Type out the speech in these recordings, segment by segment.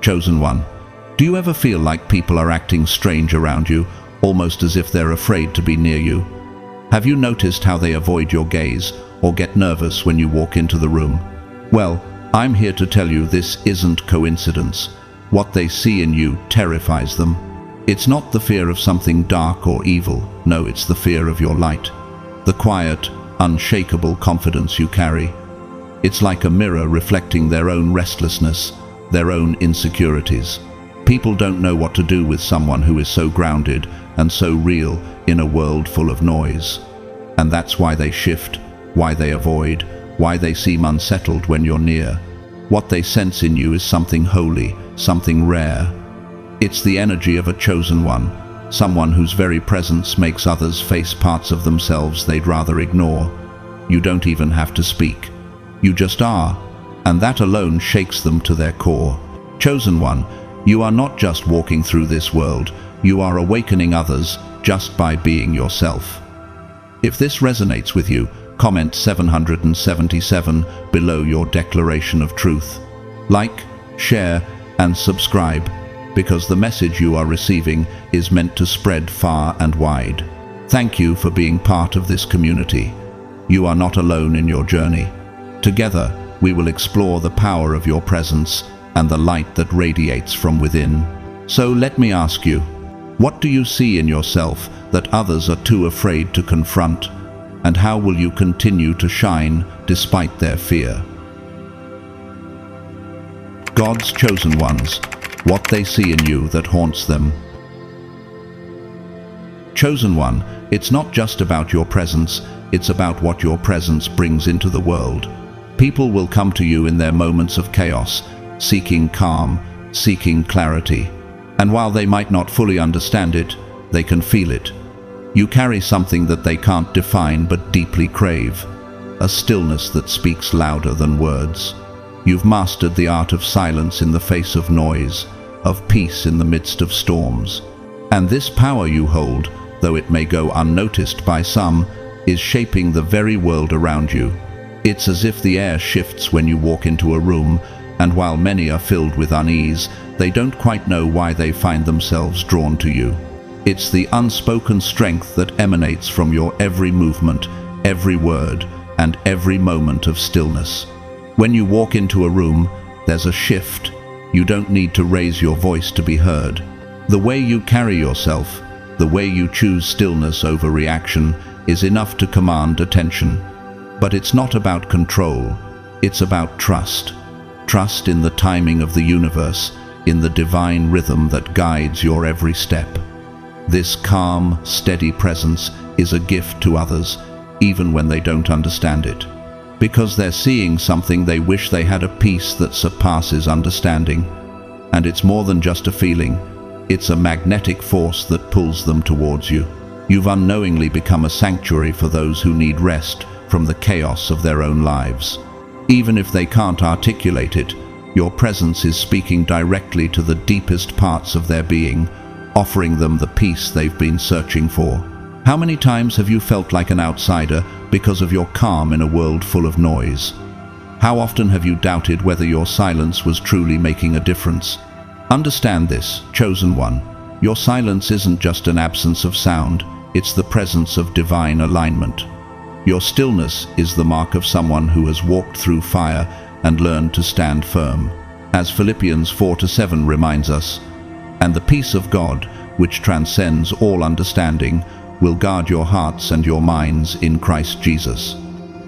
Chosen one, do you ever feel like people are acting strange around you, almost as if they're afraid to be near you? Have you noticed how they avoid your gaze or get nervous when you walk into the room? Well, I'm here to tell you this isn't coincidence. What they see in you terrifies them. It's not the fear of something dark or evil. No, it's the fear of your light. The quiet, unshakable confidence you carry. It's like a mirror reflecting their own restlessness, their own insecurities. People don't know what to do with someone who is so grounded and so real in a world full of noise. And that's why they shift, why they avoid, why they seem unsettled when you're near. What they sense in you is something holy, something rare. It's the energy of a chosen one, someone whose very presence makes others face parts of themselves they'd rather ignore. You don't even have to speak. You just are, and that alone shakes them to their core. Chosen one, you are not just walking through this world, you are awakening others just by being yourself. If this resonates with you, comment 777 below your declaration of truth. Like, share, and subscribe, because the message you are receiving is meant to spread far and wide. Thank you for being part of this community. You are not alone in your journey. Together, we will explore the power of your presence and the light that radiates from within. So let me ask you, what do you see in yourself that others are too afraid to confront? And how will you continue to shine despite their fear? God's chosen ones, what they see in you that haunts them. Chosen one, it's not just about your presence, it's about what your presence brings into the world. People will come to you in their moments of chaos, seeking calm, seeking clarity. And while they might not fully understand it, they can feel it. You carry something that they can't define but deeply crave, a stillness that speaks louder than words. You've mastered the art of silence in the face of noise, of peace in the midst of storms. And this power you hold, though it may go unnoticed by some, is shaping the very world around you. It's as if the air shifts when you walk into a room, and while many are filled with unease, they don't quite know why they find themselves drawn to you. It's the unspoken strength that emanates from your every movement, every word, and every moment of stillness. When you walk into a room, there's a shift. You don't need to raise your voice to be heard. The way you carry yourself, the way you choose stillness over reaction, is enough to command attention. But it's not about control, it's about trust. Trust in the timing of the universe, in the divine rhythm that guides your every step. This calm, steady presence is a gift to others, even when they don't understand it. Because they're seeing something they wish they had, a peace that surpasses understanding. And it's more than just a feeling, it's a magnetic force that pulls them towards you. You've unknowingly become a sanctuary for those who need rest from the chaos of their own lives. Even if they can't articulate it, your presence is speaking directly to the deepest parts of their being, offering them the peace they've been searching for. How many times have you felt like an outsider because of your calm in a world full of noise? How often have you doubted whether your silence was truly making a difference? Understand this, chosen one. Your silence isn't just an absence of sound, it's the presence of divine alignment. Your stillness is the mark of someone who has walked through fire and learned to stand firm. As Philippians 4:7 reminds us, "And the peace of God, which transcends all understanding, will guard your hearts and your minds in Christ Jesus."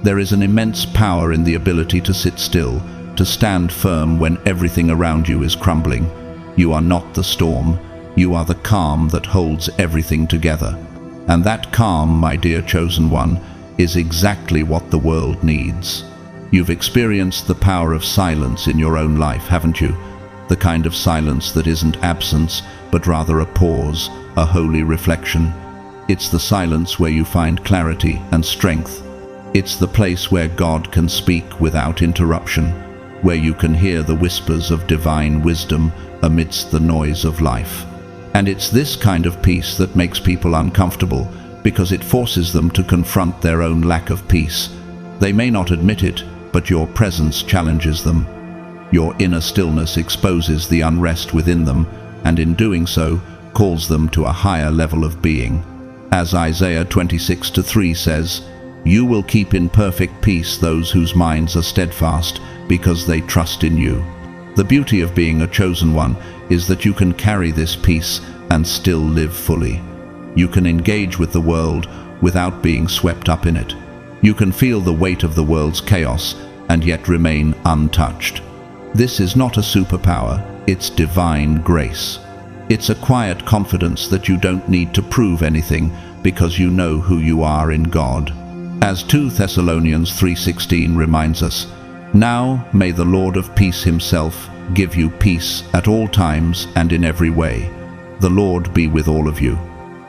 There is an immense power in the ability to sit still, to stand firm when everything around you is crumbling. You are not the storm, you are the calm that holds everything together. And that calm, my dear chosen one, is exactly what the world needs. You've experienced the power of silence in your own life, haven't you? The kind of silence that isn't absence, but rather a pause, a holy reflection. It's the silence where you find clarity and strength. It's the place where God can speak without interruption, where you can hear the whispers of divine wisdom amidst the noise of life. And it's this kind of peace that makes people uncomfortable, because it forces them to confront their own lack of peace. They may not admit it, but your presence challenges them. Your inner stillness exposes the unrest within them, and in doing so, calls them to a higher level of being. As Isaiah 26:3 says, "You will keep in perfect peace those whose minds are steadfast, because they trust in you." The beauty of being a chosen one is that you can carry this peace and still live fully. You can engage with the world without being swept up in it. You can feel the weight of the world's chaos and yet remain untouched. This is not a superpower, it's divine grace. It's a quiet confidence that you don't need to prove anything because you know who you are in God. As 2 Thessalonians 3:16 reminds us, "Now may the Lord of peace himself give you peace at all times and in every way. The Lord be with all of you."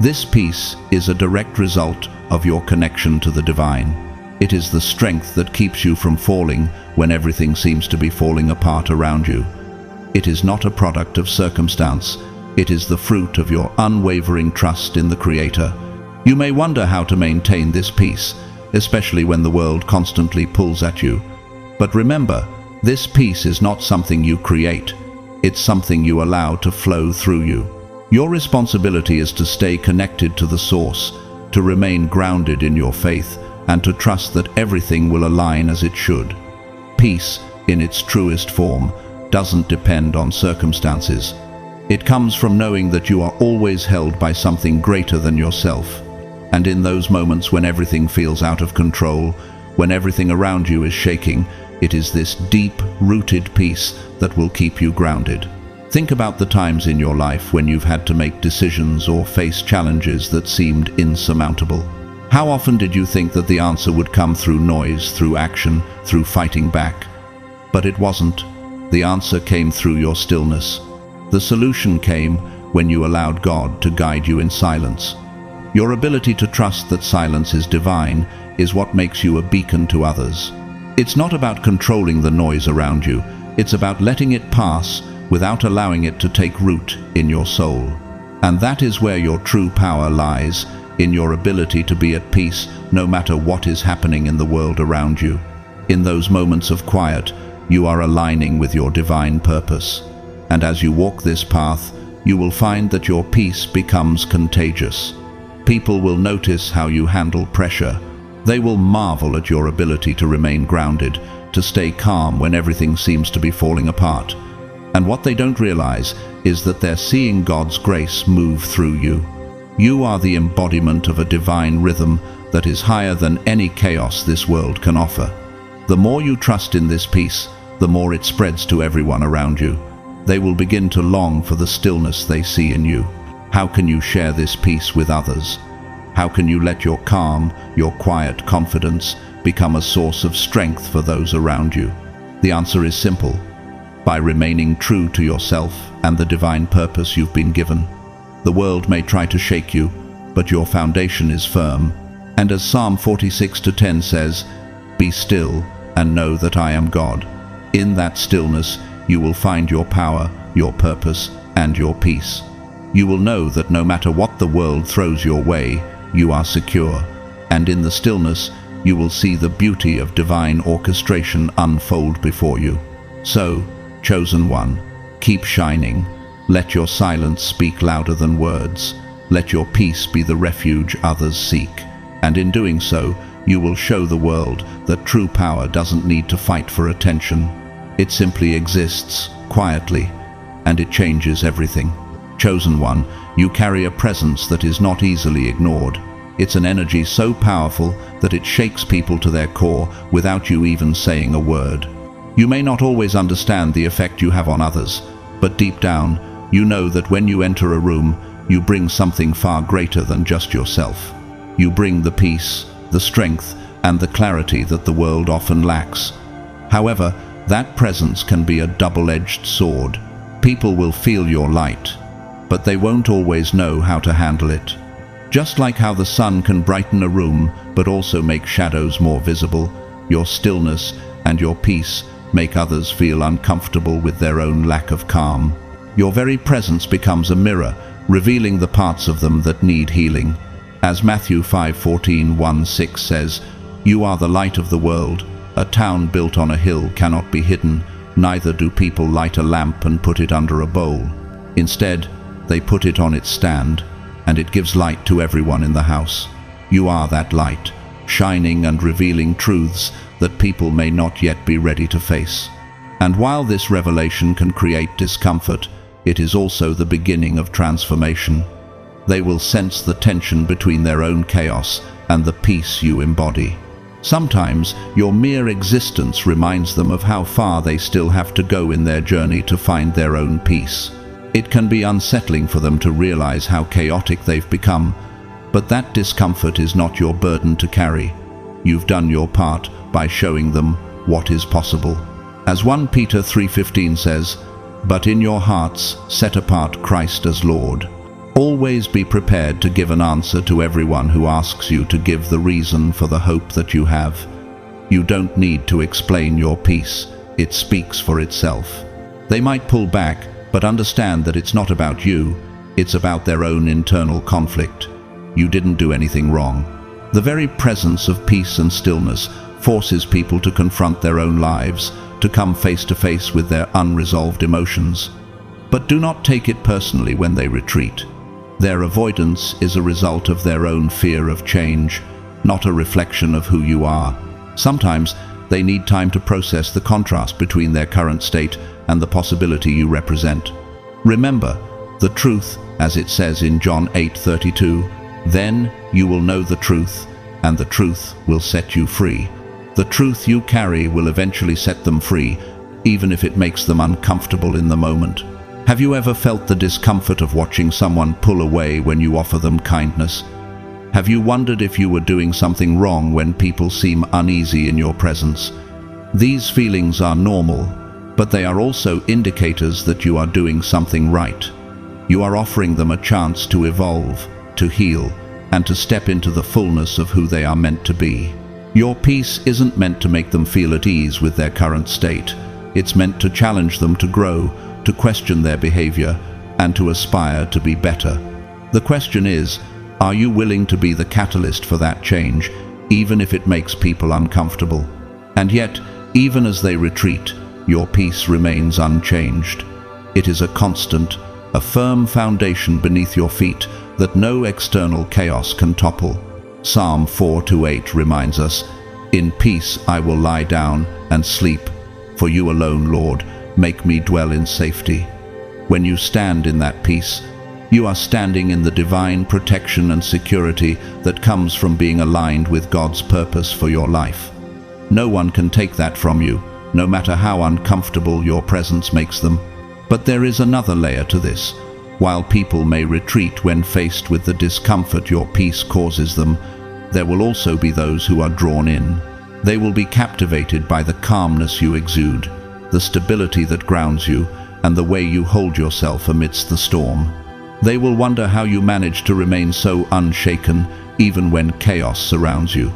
This peace is a direct result of your connection to the divine. It is the strength that keeps you from falling when everything seems to be falling apart around you. It is not a product of circumstance. It is the fruit of your unwavering trust in the Creator. You may wonder how to maintain this peace, especially when the world constantly pulls at you. But remember, this peace is not something you create. It's something you allow to flow through you. Your responsibility is to stay connected to the source, to remain grounded in your faith, and to trust that everything will align as it should. Peace, in its truest form, doesn't depend on circumstances. It comes from knowing that you are always held by something greater than yourself. And in those moments when everything feels out of control, when everything around you is shaking, it is this deep-rooted peace that will keep you grounded. Think about the times in your life when you've had to make decisions or face challenges that seemed insurmountable. How often did you think that the answer would come through noise, through action, through fighting back? But it wasn't. The answer came through your stillness. The solution came when you allowed God to guide you in silence. Your ability to trust that silence is divine is what makes you a beacon to others. It's not about controlling the noise around you. It's about letting it pass without allowing it to take root in your soul. And that is where your true power lies, in your ability to be at peace no matter what is happening in the world around you. In those moments of quiet, you are aligning with your divine purpose. And as you walk this path, you will find that your peace becomes contagious. People will notice how you handle pressure. They will marvel at your ability to remain grounded, to stay calm when everything seems to be falling apart. And what they don't realize is that they're seeing God's grace move through you. You are the embodiment of a divine rhythm that is higher than any chaos this world can offer. The more you trust in this peace, the more it spreads to everyone around you. They will begin to long for the stillness they see in you. How can you share this peace with others? How can you let your calm, your quiet confidence become a source of strength for those around you? The answer is simple: by remaining true to yourself and the divine purpose you've been given. The world may try to shake you, but your foundation is firm. And as Psalm 46:10 says, "Be still and know that I am God." In that stillness, you will find your power, your purpose, and your peace. You will know that no matter what the world throws your way, you are secure. And in the stillness, you will see the beauty of divine orchestration unfold before you. So, chosen one, keep shining. Let your silence speak louder than words. Let your peace be the refuge others seek. And in doing so, you will show the world that true power doesn't need to fight for attention. It simply exists, quietly, and it changes everything. Chosen one, you carry a presence that is not easily ignored. It's an energy so powerful that it shakes people to their core without you even saying a word. You may not always understand the effect you have on others, but deep down, you know that when you enter a room, you bring something far greater than just yourself. You bring the peace, the strength, and the clarity that the world often lacks. However, that presence can be a double-edged sword. People will feel your light, but they won't always know how to handle it. Just like how the sun can brighten a room, but also make shadows more visible, your stillness and your peace make others feel uncomfortable with their own lack of calm. Your very presence becomes a mirror, revealing the parts of them that need healing. As Matthew 5:14-16 says, "You are the light of the world. A town built on a hill cannot be hidden, Neither do people light a lamp and put it under a bowl. Instead, they put it on its stand, and it gives light to everyone in the house. You are that light, shining and revealing truths that people may not yet be ready to face. And while this revelation can create discomfort, it is also the beginning of transformation. They will sense the tension between their own chaos and the peace you embody. Sometimes your mere existence reminds them of how far they still have to go in their journey to find their own peace. It can be unsettling for them to realize how chaotic they've become, but that discomfort is not your burden to carry. You've done your part by showing them what is possible. As 1 Peter 3:15 says, "But in your hearts set apart Christ as Lord." Always be prepared to give an answer to everyone who asks you to give the reason for the hope that you have. You don't need to explain your peace. It speaks for itself. They might pull back, but understand that it's not about you. It's about their own internal conflict. You didn't do anything wrong. The very presence of peace and stillness forces people to confront their own lives, to come face to face with their unresolved emotions. But do not take it personally when they retreat. Their avoidance is a result of their own fear of change, not a reflection of who you are. Sometimes they need time to process the contrast between their current state and the possibility you represent. Remember, the truth, as it says in John 8:32, "Then you will know the truth, and the truth will set you free." The truth you carry will eventually set them free, even if it makes them uncomfortable in the moment. Have you ever felt the discomfort of watching someone pull away when you offer them kindness? Have you wondered if you were doing something wrong when people seem uneasy in your presence? These feelings are normal, but they are also indicators that you are doing something right. You are offering them a chance to evolve, to heal, and to step into the fullness of who they are meant to be. Your peace isn't meant to make them feel at ease with their current state. It's meant to challenge them to grow, to question their behavior, and to aspire to be better. The question is, are you willing to be the catalyst for that change, even if it makes people uncomfortable? And yet, even as they retreat, your peace remains unchanged. It is a constant, a firm foundation beneath your feet that no external chaos can topple. Psalm 4:8 reminds us, "In peace I will lie down and sleep, for you alone, Lord, make me dwell in safety." When you stand in that peace, you are standing in the divine protection and security that comes from being aligned with God's purpose for your life. No one can take that from you, no matter how uncomfortable your presence makes them. But there is another layer to this. While people may retreat when faced with the discomfort your peace causes them, there will also be those who are drawn in. They will be captivated by the calmness you exude, the stability that grounds you, and the way you hold yourself amidst the storm. They will wonder how you manage to remain so unshaken even when chaos surrounds you.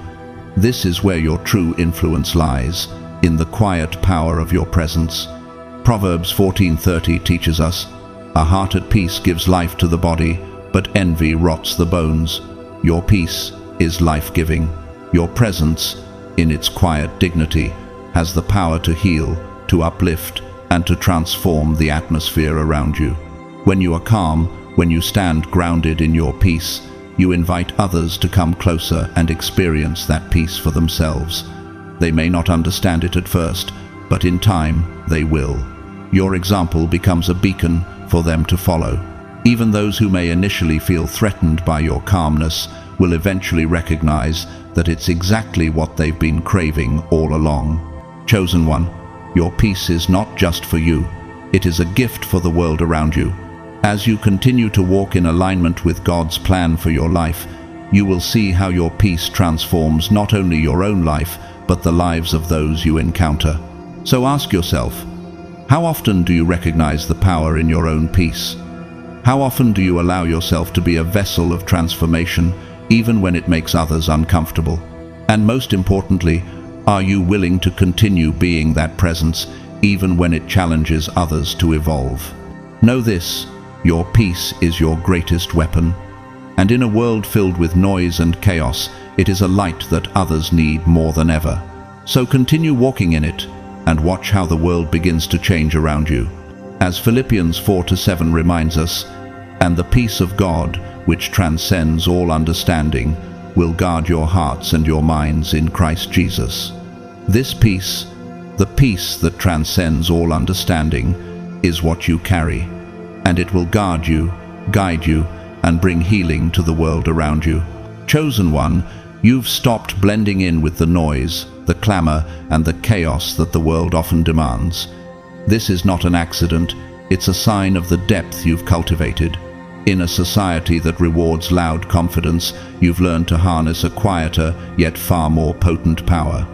This is where your true influence lies, in the quiet power of your presence. Proverbs 14:30 teaches us, "A heart at peace gives life to the body, but envy rots the bones." Your peace is life-giving. Your presence, in its quiet dignity, has the power to heal, to uplift, and to transform the atmosphere around you. When you are calm, when you stand grounded in your peace, you invite others to come closer and experience that peace for themselves. They may not understand it at first, but in time they will. Your example becomes a beacon for them to follow. Even those who may initially feel threatened by your calmness will eventually recognize that it's exactly what they've been craving all along. Chosen one, your peace is not just for you. It is a gift for the world around you. As you continue to walk in alignment with God's plan for your life, you will see how your peace transforms not only your own life, but the lives of those you encounter. So ask yourself, how often do you recognize the power in your own peace? How often do you allow yourself to be a vessel of transformation, even when it makes others uncomfortable? And most importantly, are you willing to continue being that presence, even when it challenges others to evolve? Know this, your peace is your greatest weapon. And in a world filled with noise and chaos, it is a light that others need more than ever. So continue walking in it, and watch how the world begins to change around you. As Philippians 4:7 reminds us, "And the peace of God, which transcends all understanding, will guard your hearts and your minds in Christ Jesus." This peace, the peace that transcends all understanding, is what you carry, and it will guard you, guide you, and bring healing to the world around you. Chosen one, you've stopped blending in with the noise, the clamor, and the chaos that the world often demands. This is not an accident, it's a sign of the depth you've cultivated. In a society that rewards loud confidence, you've learned to harness a quieter, yet far more potent power.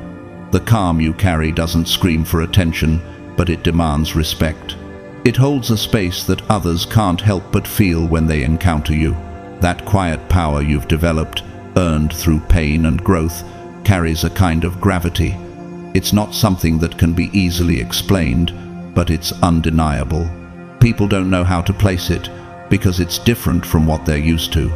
The calm you carry doesn't scream for attention, but it demands respect. It holds a space that others can't help but feel when they encounter you. That quiet power you've developed, earned through pain and growth, carries a kind of gravity. It's not something that can be easily explained, but it's undeniable. People don't know how to place it, because it's different from what they're used to.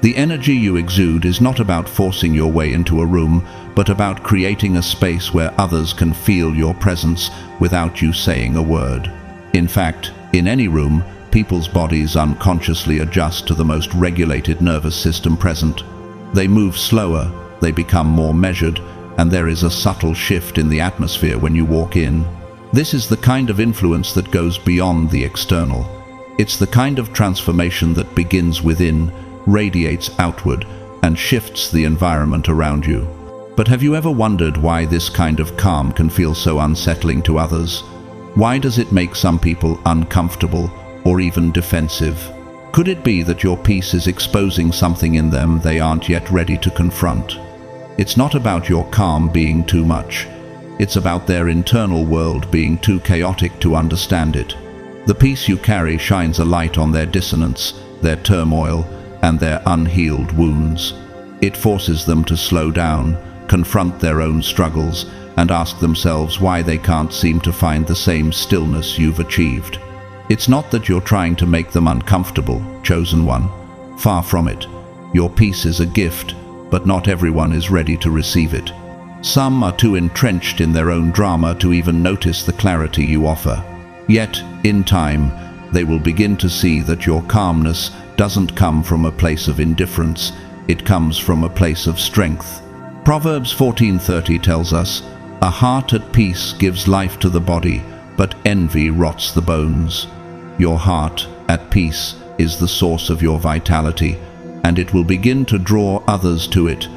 The energy you exude is not about forcing your way into a room, but about creating a space where others can feel your presence without you saying a word. In fact, in any room, people's bodies unconsciously adjust to the most regulated nervous system present. They move slower, they become more measured, and there is a subtle shift in the atmosphere when you walk in. This is the kind of influence that goes beyond the external. It's the kind of transformation that begins within, radiates outward, and shifts the environment around you. But have you ever wondered why this kind of calm can feel so unsettling to others? Why does it make some people uncomfortable or even defensive? Could it be that your peace is exposing something in them they aren't yet ready to confront? It's not about your calm being too much. It's about their internal world being too chaotic to understand it. The peace you carry shines a light on their dissonance, their turmoil, and their unhealed wounds. It forces them to slow down, confront their own struggles, and ask themselves why they can't seem to find the same stillness you've achieved. It's not that you're trying to make them uncomfortable, chosen one. Far from it. Your peace is a gift, but not everyone is ready to receive it. Some are too entrenched in their own drama to even notice the clarity you offer. Yet, in time, they will begin to see that your calmness doesn't come from a place of indifference, it comes from a place of strength. Proverbs 14:30 tells us, "A heart at peace gives life to the body, but envy rots the bones." Your heart at peace is the source of your vitality, and it will begin to draw others to it,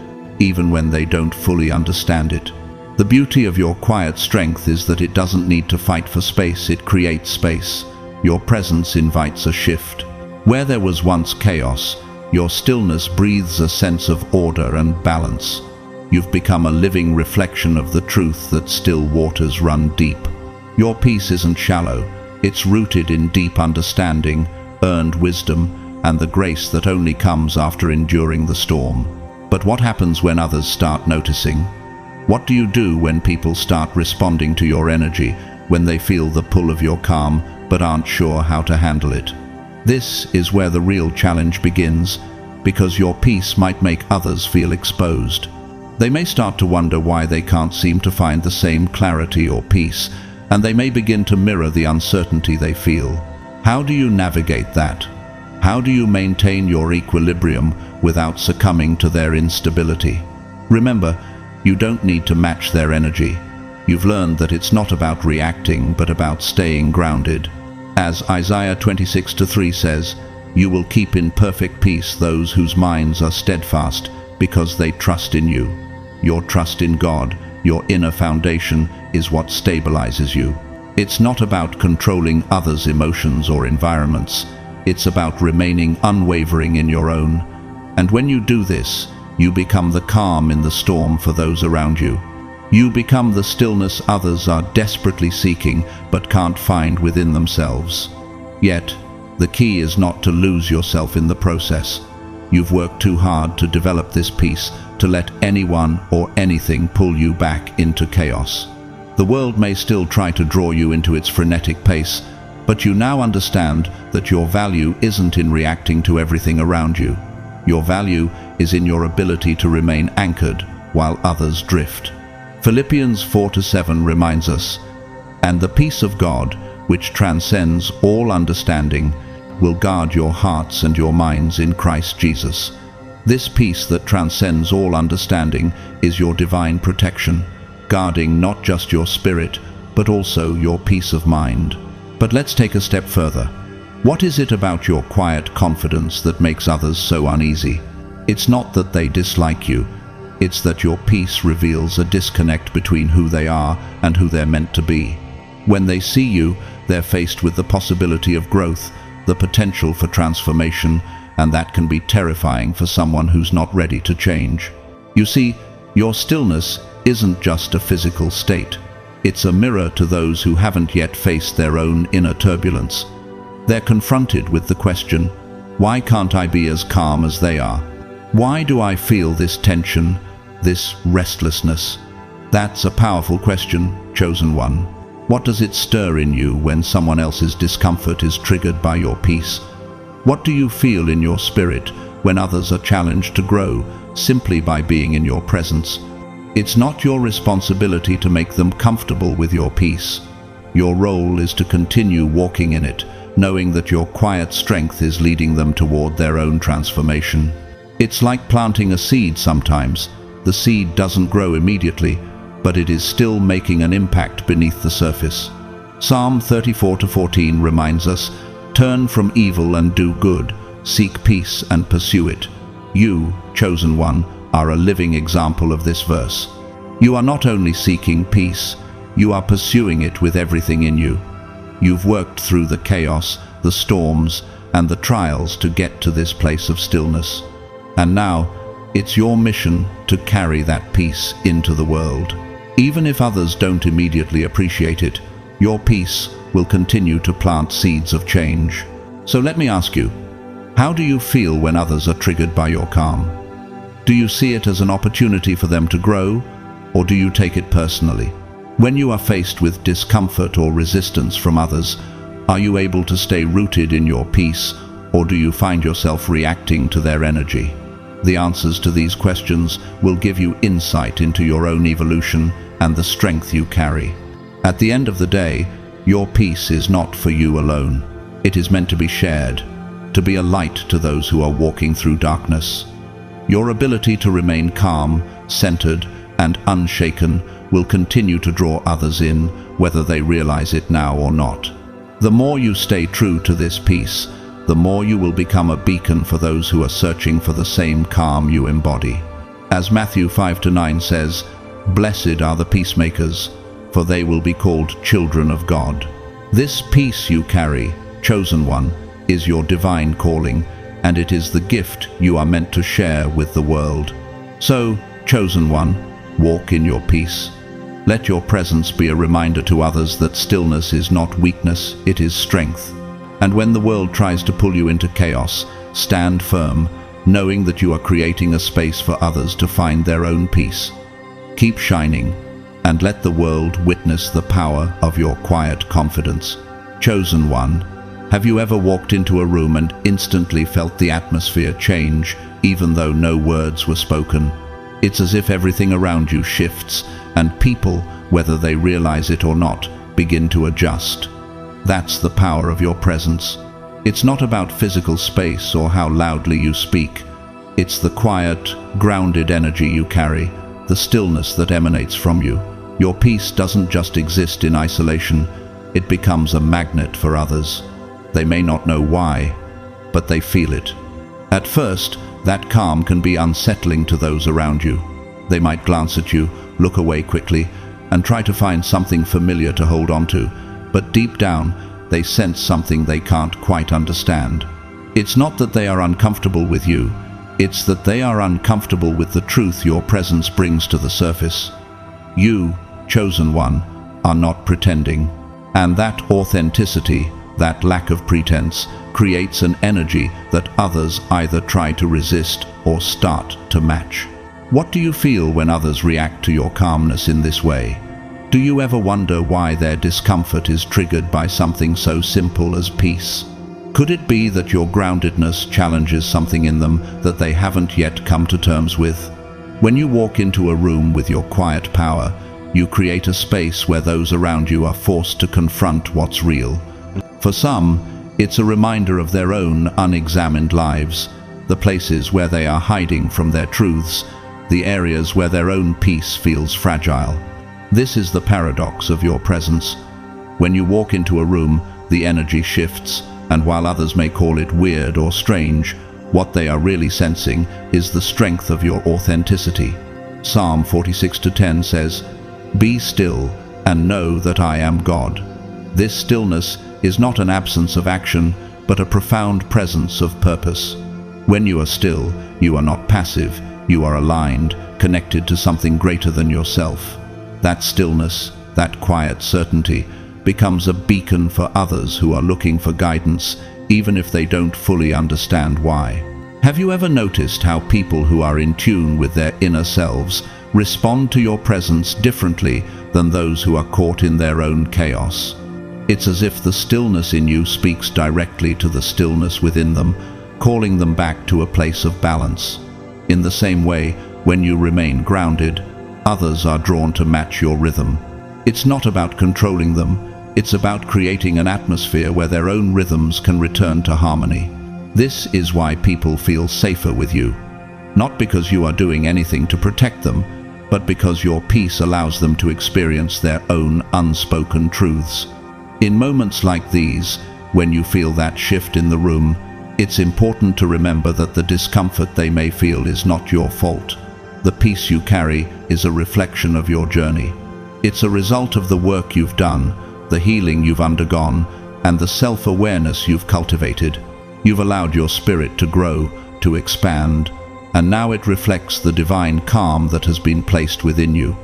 even when they don't fully understand it. The beauty of your quiet strength is that it doesn't need to fight for space, it creates space. Your presence invites a shift. Where there was once chaos, your stillness breathes a sense of order and balance. You've become a living reflection of the truth that still waters run deep. Your peace isn't shallow, it's rooted in deep understanding, earned wisdom, and the grace that only comes after enduring the storm. But what happens when others start noticing? What do you do when people start responding to your energy, when they feel the pull of your calm but aren't sure how to handle it? This is where the real challenge begins, because your peace might make others feel exposed. They may start to wonder why they can't seem to find the same clarity or peace, and they may begin to mirror the uncertainty they feel. How do you navigate that? How do you maintain your equilibrium without succumbing to their instability? Remember, you don't need to match their energy. You've learned that it's not about reacting, but about staying grounded. As Isaiah 26:3 says, "You will keep in perfect peace those whose minds are steadfast, because they trust in you." Your trust in God, your inner foundation, is what stabilizes you. It's not about controlling others' emotions or environments. It's about remaining unwavering in your own. And when you do this, you become the calm in the storm for those around you. You become the stillness others are desperately seeking but can't find within themselves. Yet, the key is not to lose yourself in the process. You've worked too hard to develop this peace to let anyone or anything pull you back into chaos. The world may still try to draw you into its frenetic pace, but you now understand that your value isn't in reacting to everything around you. Your value is in your ability to remain anchored while others drift. Philippians 4:7 reminds us, And the peace of God, which transcends all understanding, will guard your hearts and your minds in Christ Jesus. This peace that transcends all understanding is your divine protection, guarding not just your spirit, but also your peace of mind. But let's take a step further. What is it about your quiet confidence that makes others so uneasy? It's not that they dislike you. It's that your peace reveals a disconnect between who they are and who they're meant to be. When they see you, they're faced with the possibility of growth, the potential for transformation, and that can be terrifying for someone who's not ready to change. You see, your stillness isn't just a physical state. It's a mirror to those who haven't yet faced their own inner turbulence. They're confronted with the question, why can't I be as calm as they are? Why do I feel this tension, this restlessness? That's a powerful question, chosen one. What does it stir in you when someone else's discomfort is triggered by your peace? What do you feel in your spirit when others are challenged to grow simply by being in your presence? It's not your responsibility to make them comfortable with your peace. Your role is to continue walking in it, knowing that your quiet strength is leading them toward their own transformation. It's like planting a seed sometimes. The seed doesn't grow immediately, but it is still making an impact beneath the surface. Psalm 34:14 reminds us, "Turn from evil and do good, seek peace and pursue it." You, chosen one, are a living example of this verse. You are not only seeking peace, you are pursuing it with everything in you. You've worked through the chaos, the storms, and the trials to get to this place of stillness. And now, it's your mission to carry that peace into the world. Even if others don't immediately appreciate it, your peace will continue to plant seeds of change. So let me ask you, how do you feel when others are triggered by your calm? Do you see it as an opportunity for them to grow, or do you take it personally? When you are faced with discomfort or resistance from others, are you able to stay rooted in your peace, or do you find yourself reacting to their energy? The answers to these questions will give you insight into your own evolution and the strength you carry. At the end of the day, your peace is not for you alone. It is meant to be shared, to be a light to those who are walking through darkness. Your ability to remain calm, centered, and unshaken will continue to draw others in, whether they realize it now or not. The more you stay true to this peace, the more you will become a beacon for those who are searching for the same calm you embody. As Matthew 5-9 says, "Blessed are the peacemakers, for they will be called children of God." This peace you carry, chosen one, is your divine calling, and it is the gift you are meant to share with the world. So, chosen one, walk in your peace. Let your presence be a reminder to others that stillness is not weakness, it is strength. And when the world tries to pull you into chaos, stand firm, knowing that you are creating a space for others to find their own peace. Keep shining, and let the world witness the power of your quiet confidence. Chosen one, have you ever walked into a room and instantly felt the atmosphere change, even though no words were spoken? It's as if everything around you shifts, and people, whether they realize it or not, begin to adjust. That's the power of your presence. It's not about physical space or how loudly you speak. It's the quiet, grounded energy you carry, the stillness that emanates from you. Your peace doesn't just exist in isolation, it becomes a magnet for others. They may not know why, but they feel it. At first, that calm can be unsettling to those around you. They might glance at you, look away quickly, and try to find something familiar to hold on to, but deep down, they sense something they can't quite understand. It's not that they are uncomfortable with you, it's that they are uncomfortable with the truth your presence brings to the surface. You, chosen one, are not pretending, and that authenticity, that lack of pretense, creates an energy that others either try to resist or start to match. What do you feel when others react to your calmness in this way? Do you ever wonder why their discomfort is triggered by something so simple as peace? Could it be that your groundedness challenges something in them that they haven't yet come to terms with? When you walk into a room with your quiet power, You create a space where those around you are forced to confront what's real. For some, it's a reminder of their own unexamined lives, the places where they are hiding from their truths, the areas where their own peace feels fragile. This is the paradox of your presence. When you walk into a room, the energy shifts, and while others may call it weird or strange, what they are really sensing is the strength of your authenticity. Psalm 46:10 says, "Be still and know that I am God." This stillness is not an absence of action, but a profound presence of purpose. When you are still, you are not passive, you are aligned, connected to something greater than yourself. That stillness, that quiet certainty, becomes a beacon for others who are looking for guidance, even if they don't fully understand why. Have you ever noticed how people who are in tune with their inner selves respond to your presence differently than those who are caught in their own chaos? It's as if the stillness in you speaks directly to the stillness within them, calling them back to a place of balance. In the same way, when you remain grounded, others are drawn to match your rhythm. It's not about controlling them, it's about creating an atmosphere where their own rhythms can return to harmony. This is why people feel safer with you. Not because you are doing anything to protect them, but because your peace allows them to experience their own unspoken truths. In moments like these, when you feel that shift in the room, it's important to remember that the discomfort they may feel is not your fault. The peace you carry is a reflection of your journey. It's a result of the work you've done, the healing you've undergone, and the self-awareness you've cultivated. You've allowed your spirit to grow, to expand, and now it reflects the divine calm that has been placed within you.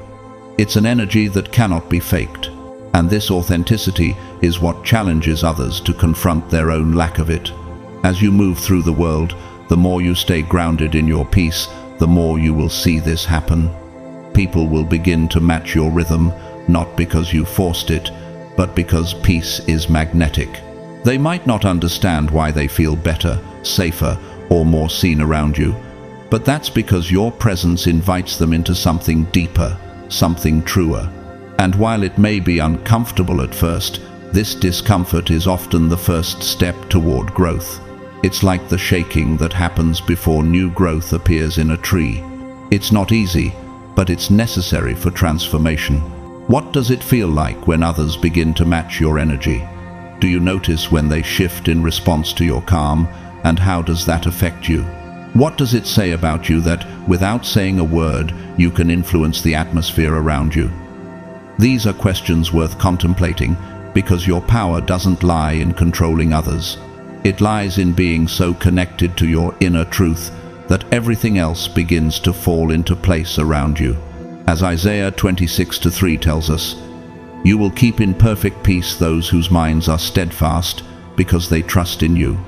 It's an energy that cannot be faked, and this authenticity is what challenges others to confront their own lack of it. As you move through the world, the more you stay grounded in your peace, the more you will see this happen. People will begin to match your rhythm, not because you forced it, but because peace is magnetic. They might not understand why they feel better, safer, or more seen around you, but that's because your presence invites them into something deeper, something truer. And while it may be uncomfortable at first, this discomfort is often the first step toward growth. It's like the shaking that happens before new growth appears in a tree. It's not easy, but it's necessary for transformation. What does it feel like when others begin to match your energy? Do you notice when they shift in response to your calm, and how does that affect you? What does it say about you that, without saying a word, you can influence the atmosphere around you? These are questions worth contemplating, because your power doesn't lie in controlling others. It lies in being so connected to your inner truth that everything else begins to fall into place around you. As Isaiah 26:3 tells us, "You will keep in perfect peace those whose minds are steadfast, because they trust in you."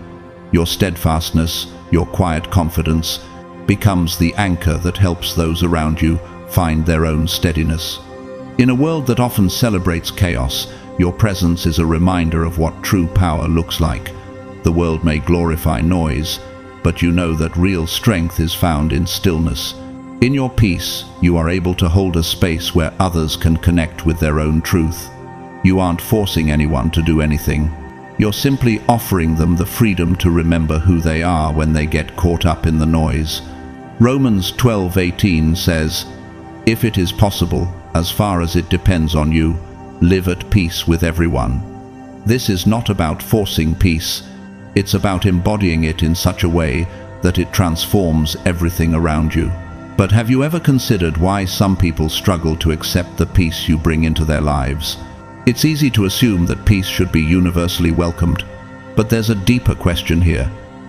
Your steadfastness, your quiet confidence, becomes the anchor that helps those around you find their own steadiness. In a world that often celebrates chaos, your presence is a reminder of what true power looks like. The world may glorify noise, but you know that real strength is found in stillness. In your peace, you are able to hold a space where others can connect with their own truth. You aren't forcing anyone to do anything. You're simply offering them the freedom to remember who they are when they get caught up in the noise. Romans 12:18 says, "If it is possible, as far as it depends on you, live at peace with everyone." This is not about forcing peace. It's about embodying it in such a way that it transforms everything around you. But have you ever considered why some people struggle to accept the peace you bring into their lives? It's easy to assume that peace should be universally welcomed, but there's a deeper question here.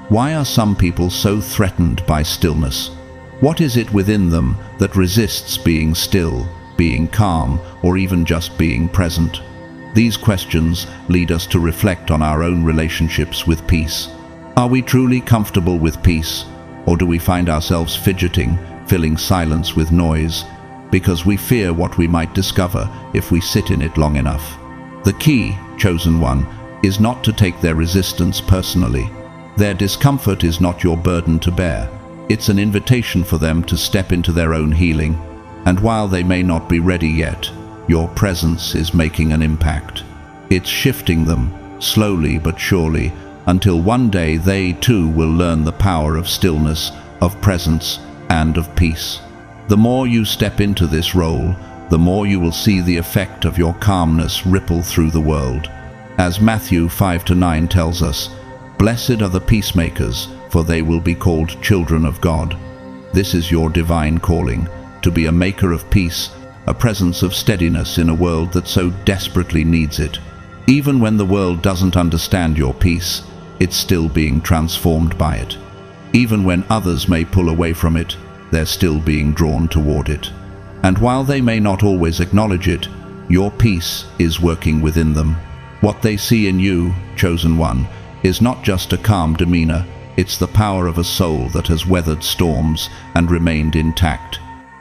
Why are some people so threatened by stillness? What is it within them that resists being still, being calm, or even just being present? These questions lead us to reflect on our own relationships with peace. Are we truly comfortable with peace, or do we find ourselves fidgeting, filling silence with noise, because we fear what we might discover if we sit in it long enough? The key, chosen one, is not to take their resistance personally. Their discomfort is not your burden to bear. It's an invitation for them to step into their own healing. And while they may not be ready yet, your presence is making an impact. It's shifting them, slowly but surely, until one day they too will learn the power of stillness, of presence, and of peace. The more you step into this role, the more you will see the effect of your calmness ripple through the world. As Matthew 5-9 tells us, "Blessed are the peacemakers, for they will be called children of God." This is your divine calling, to be a maker of peace, a presence of steadiness in a world that so desperately needs it. Even when the world doesn't understand your peace, it's still being transformed by it. Even when others may pull away from it, they're still being drawn toward it. And while they may not always acknowledge it, your peace is working within them. What they see in you, chosen one, is not just a calm demeanor, it's the power of a soul that has weathered storms and remained intact.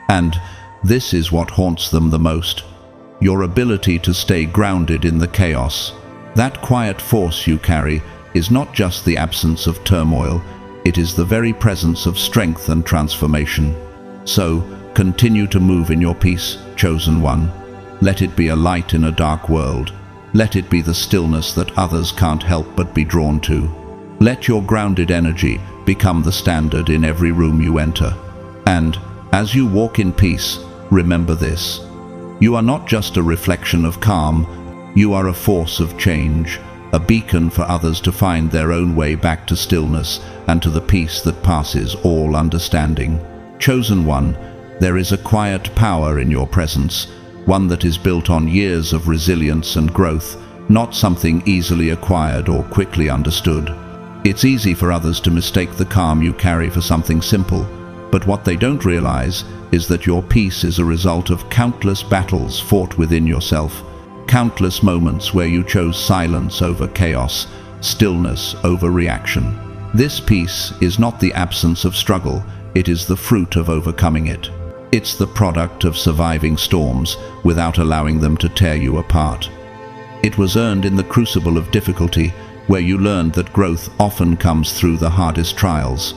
And this is what haunts them the most: your ability to stay grounded in the chaos. That quiet force you carry is not just the absence of turmoil, it is the very presence of strength and transformation. So, continue to move in your peace, chosen one. Let it be a light in a dark world. Let it be the stillness that others can't help but be drawn to. Let your grounded energy become the standard in every room you enter. And, as you walk in peace, remember this: you are not just a reflection of calm, you are a force of change, a beacon for others to find their own way back to stillness and to the peace that passes all understanding. Chosen one, there is a quiet power in your presence, one that is built on years of resilience and growth, not something easily acquired or quickly understood. It's easy for others to mistake the calm you carry for something simple, but what they don't realize is that your peace is a result of countless battles fought within yourself, countless moments where you chose silence over chaos, stillness over reaction. This peace is not the absence of struggle, it is the fruit of overcoming it. It's the product of surviving storms without allowing them to tear you apart. It was earned in the crucible of difficulty, where you learned that growth often comes through the hardest trials.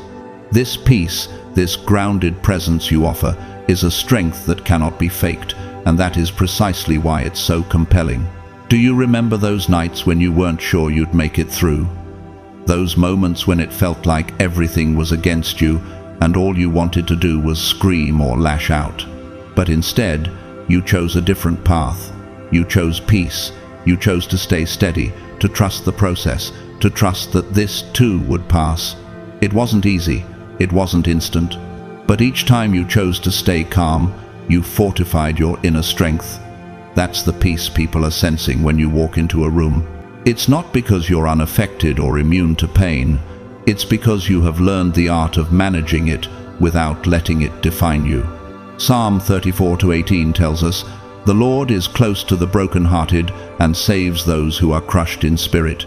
This peace, this grounded presence you offer, is a strength that cannot be faked, and that is precisely why it's so compelling. Do you remember those nights when you weren't sure you'd make it through? Those moments when it felt like everything was against you and all you wanted to do was scream or lash out. But instead, you chose a different path. You chose peace. You chose to stay steady, to trust the process, to trust that this too would pass. It wasn't easy. It wasn't instant. But each time you chose to stay calm, you fortified your inner strength. That's the peace people are sensing when you walk into a room. It's not because you're unaffected or immune to pain. It's because you have learned the art of managing it without letting it define you. Psalm 34-18 tells us, "The Lord is close to the brokenhearted and saves those who are crushed in spirit."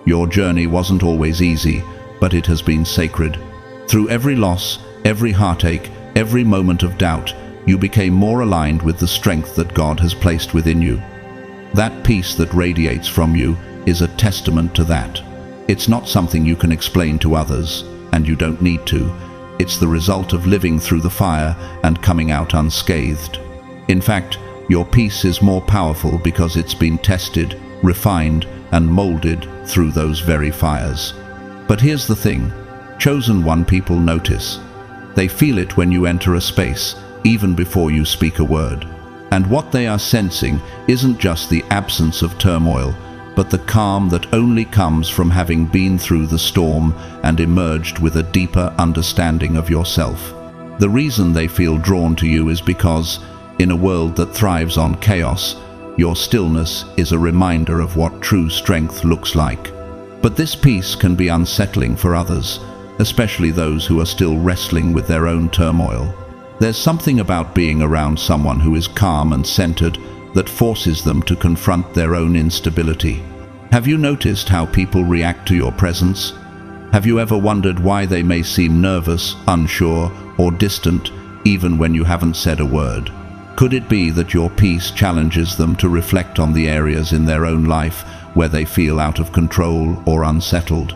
Your journey wasn't always easy, but it has been sacred. Through every loss, every heartache, every moment of doubt, you became more aligned with the strength that God has placed within you. That peace that radiates from you is a testament to that. It's not something you can explain to others, and you don't need to. It's the result of living through the fire and coming out unscathed. In fact, your peace is more powerful because it's been tested, refined, and molded through those very fires. But here's the thing: chosen one people notice. They feel it when you enter a space, even before you speak a word. And what they are sensing isn't just the absence of turmoil, but the calm that only comes from having been through the storm and emerged with a deeper understanding of yourself. The reason they feel drawn to you is because, in a world that thrives on chaos, your stillness is a reminder of what true strength looks like. But this peace can be unsettling for others, especially those who are still wrestling with their own turmoil. There's something about being around someone who is calm and centered that forces them to confront their own instability. Have you noticed how people react to your presence? Have you ever wondered why they may seem nervous, unsure, or distant, even when you haven't said a word? Could it be that your peace challenges them to reflect on the areas in their own life where they feel out of control or unsettled?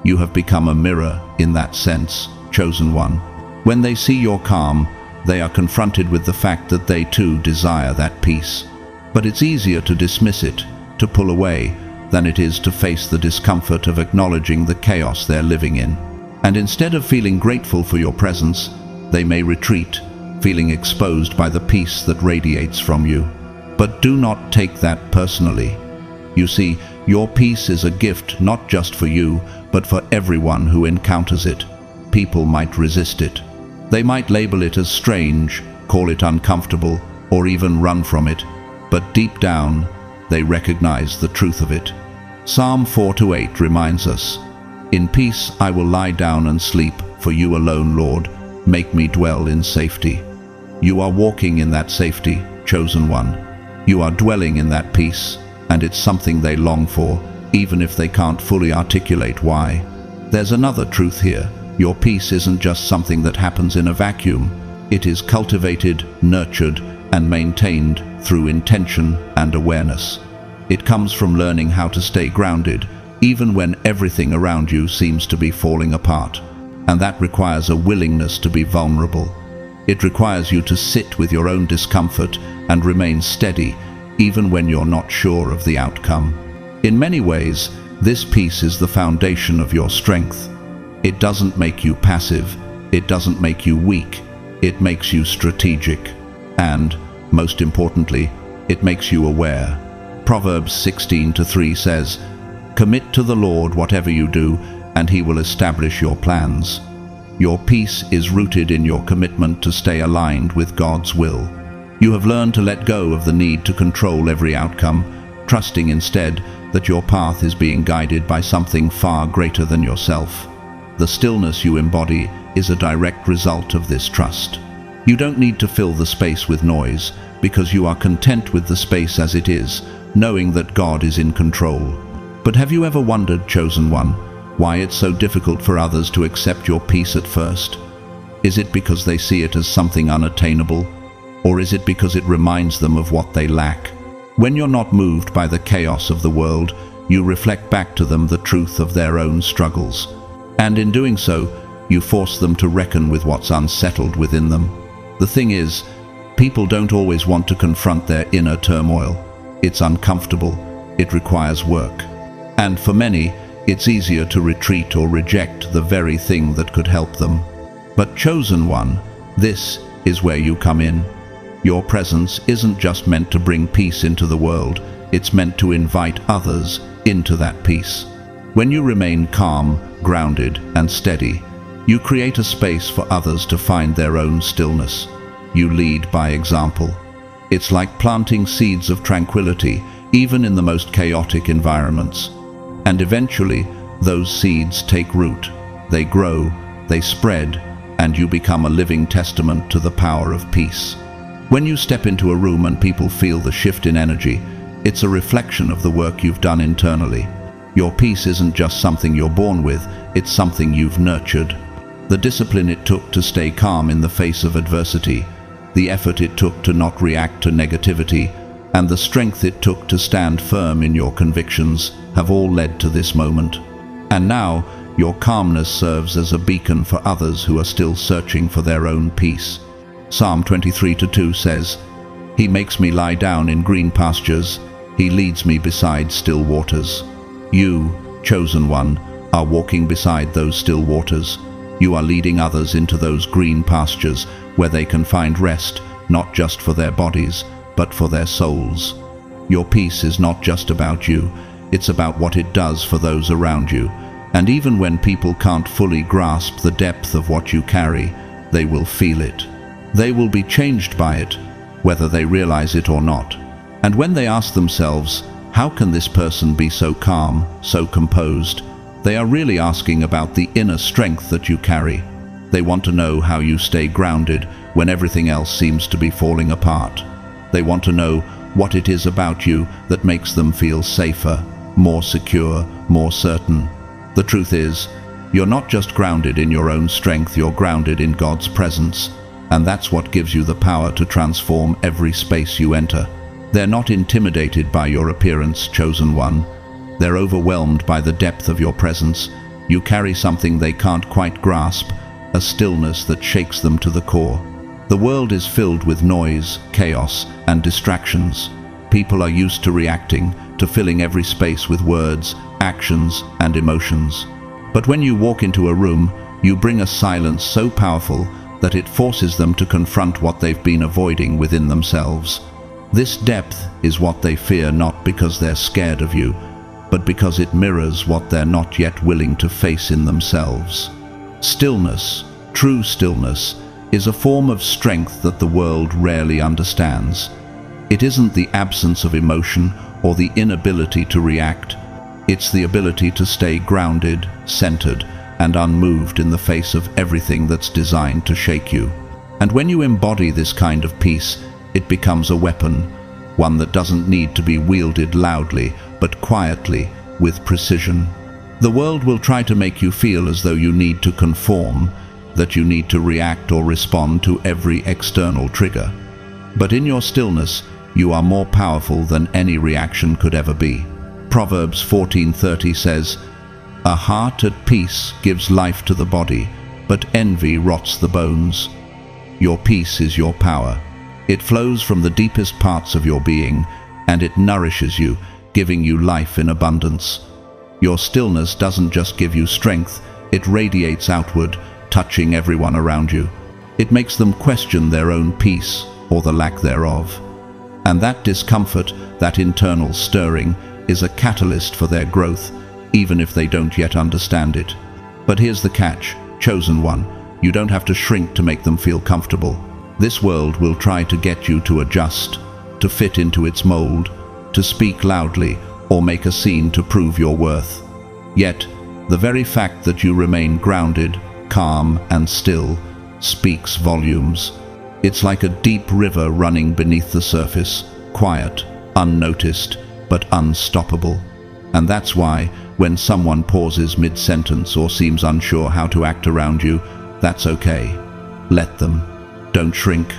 You have become a mirror in that sense, chosen one. When they see your calm, they are confronted with the fact that they too desire that peace. But it's easier to dismiss it, to pull away, than it is to face the discomfort of acknowledging the chaos they're living in. And instead of feeling grateful for your presence, they may retreat, feeling exposed by the peace that radiates from you. But do not take that personally. You see, your peace is a gift not just for you, but for everyone who encounters it. People might resist it. They might label it as strange, call it uncomfortable, or even run from it. But deep down, they recognize the truth of it. Psalm 4-8 reminds us, "In peace I will lie down and sleep, for you alone, Lord, make me dwell in safety." You are walking in that safety, chosen one. You are dwelling in that peace, and it's something they long for, even if they can't fully articulate why. There's another truth here. Your peace isn't just something that happens in a vacuum. It is cultivated, nurtured, and maintained through intention and awareness. It comes from learning how to stay grounded, even when everything around you seems to be falling apart. And that requires a willingness to be vulnerable. It requires you to sit with your own discomfort and remain steady, even when you're not sure of the outcome. In many ways, this peace is the foundation of your strength. It doesn't make you passive. It doesn't make you weak. It makes you strategic. And, most importantly, it makes you aware. Proverbs 16:3 says, "Commit to the Lord whatever you do, and He will establish your plans." Your peace is rooted in your commitment to stay aligned with God's will. You have learned to let go of the need to control every outcome, trusting instead that your path is being guided by something far greater than yourself. The stillness you embody is a direct result of this trust. You don't need to fill the space with noise, because you are content with the space as it is, knowing that God is in control. But have you ever wondered, chosen one, why it's so difficult for others to accept your peace at first? Is it because they see it as something unattainable? Or is it because it reminds them of what they lack? When you're not moved by the chaos of the world, you reflect back to them the truth of their own struggles. And in doing so, you force them to reckon with what's unsettled within them. The thing is, people don't always want to confront their inner turmoil. It's uncomfortable. It requires work. And for many, it's easier to retreat or reject the very thing that could help them. But chosen one, this is where you come in. Your presence isn't just meant to bring peace into the world, it's meant to invite others into that peace. When you remain calm, grounded, and steady, you create a space for others to find their own stillness. You lead by example. It's like planting seeds of tranquility, even in the most chaotic environments. And eventually, those seeds take root. They grow, they spread, and you become a living testament to the power of peace. When you step into a room and people feel the shift in energy, it's a reflection of the work you've done internally. Your peace isn't just something you're born with, it's something you've nurtured. The discipline it took to stay calm in the face of adversity, the effort it took to not react to negativity, and the strength it took to stand firm in your convictions have all led to this moment. And now, your calmness serves as a beacon for others who are still searching for their own peace. Psalm 23:2 says, "He makes me lie down in green pastures. He leads me beside still waters." You, chosen one, are walking beside those still waters. You are leading others into those green pastures where they can find rest, not just for their bodies, but for their souls. Your peace is not just about you, it's about what it does for those around you. And even when people can't fully grasp the depth of what you carry, they will feel it. They will be changed by it, whether they realize it or not. And when they ask themselves, how can this person be so calm, so composed? They are really asking about the inner strength that you carry. They want to know how you stay grounded when everything else seems to be falling apart. They want to know what it is about you that makes them feel safer, more secure, more certain. The truth is, you're not just grounded in your own strength, you're grounded in God's presence. And that's what gives you the power to transform every space you enter. They're not intimidated by your appearance, chosen one. They're overwhelmed by the depth of your presence. You carry something they can't quite grasp, a stillness that shakes them to the core. The world is filled with noise, chaos, and distractions. People are used to reacting, to filling every space with words, actions, and emotions. But when you walk into a room, you bring a silence so powerful that it forces them to confront what they've been avoiding within themselves. This depth is what they fear, not because they're scared of you, but because it mirrors what they're not yet willing to face in themselves. Stillness, true stillness, is a form of strength that the world rarely understands. It isn't the absence of emotion or the inability to react. It's the ability to stay grounded, centered, and unmoved in the face of everything that's designed to shake you. And when you embody this kind of peace, it becomes a weapon, one that doesn't need to be wielded loudly, but quietly, with precision. The world will try to make you feel as though you need to conform, that you need to react or respond to every external trigger. But in your stillness, you are more powerful than any reaction could ever be. Proverbs 14:30 says, "A heart at peace gives life to the body, but envy rots the bones." Your peace is your power. It flows from the deepest parts of your being, and it nourishes you, giving you life in abundance. Your stillness doesn't just give you strength, it radiates outward, touching everyone around you. It makes them question their own peace, or the lack thereof. And that discomfort, that internal stirring, is a catalyst for their growth, even if they don't yet understand it. But here's the catch, chosen one. You don't have to shrink to make them feel comfortable. This world will try to get you to adjust, to fit into its mold, to speak loudly, or make a scene to prove your worth. Yet, the very fact that you remain grounded, calm, and still speaks volumes. It's like a deep river running beneath the surface, quiet, unnoticed, but unstoppable. And that's why, when someone pauses mid-sentence or seems unsure how to act around you, that's okay. Let them. Don't shrink.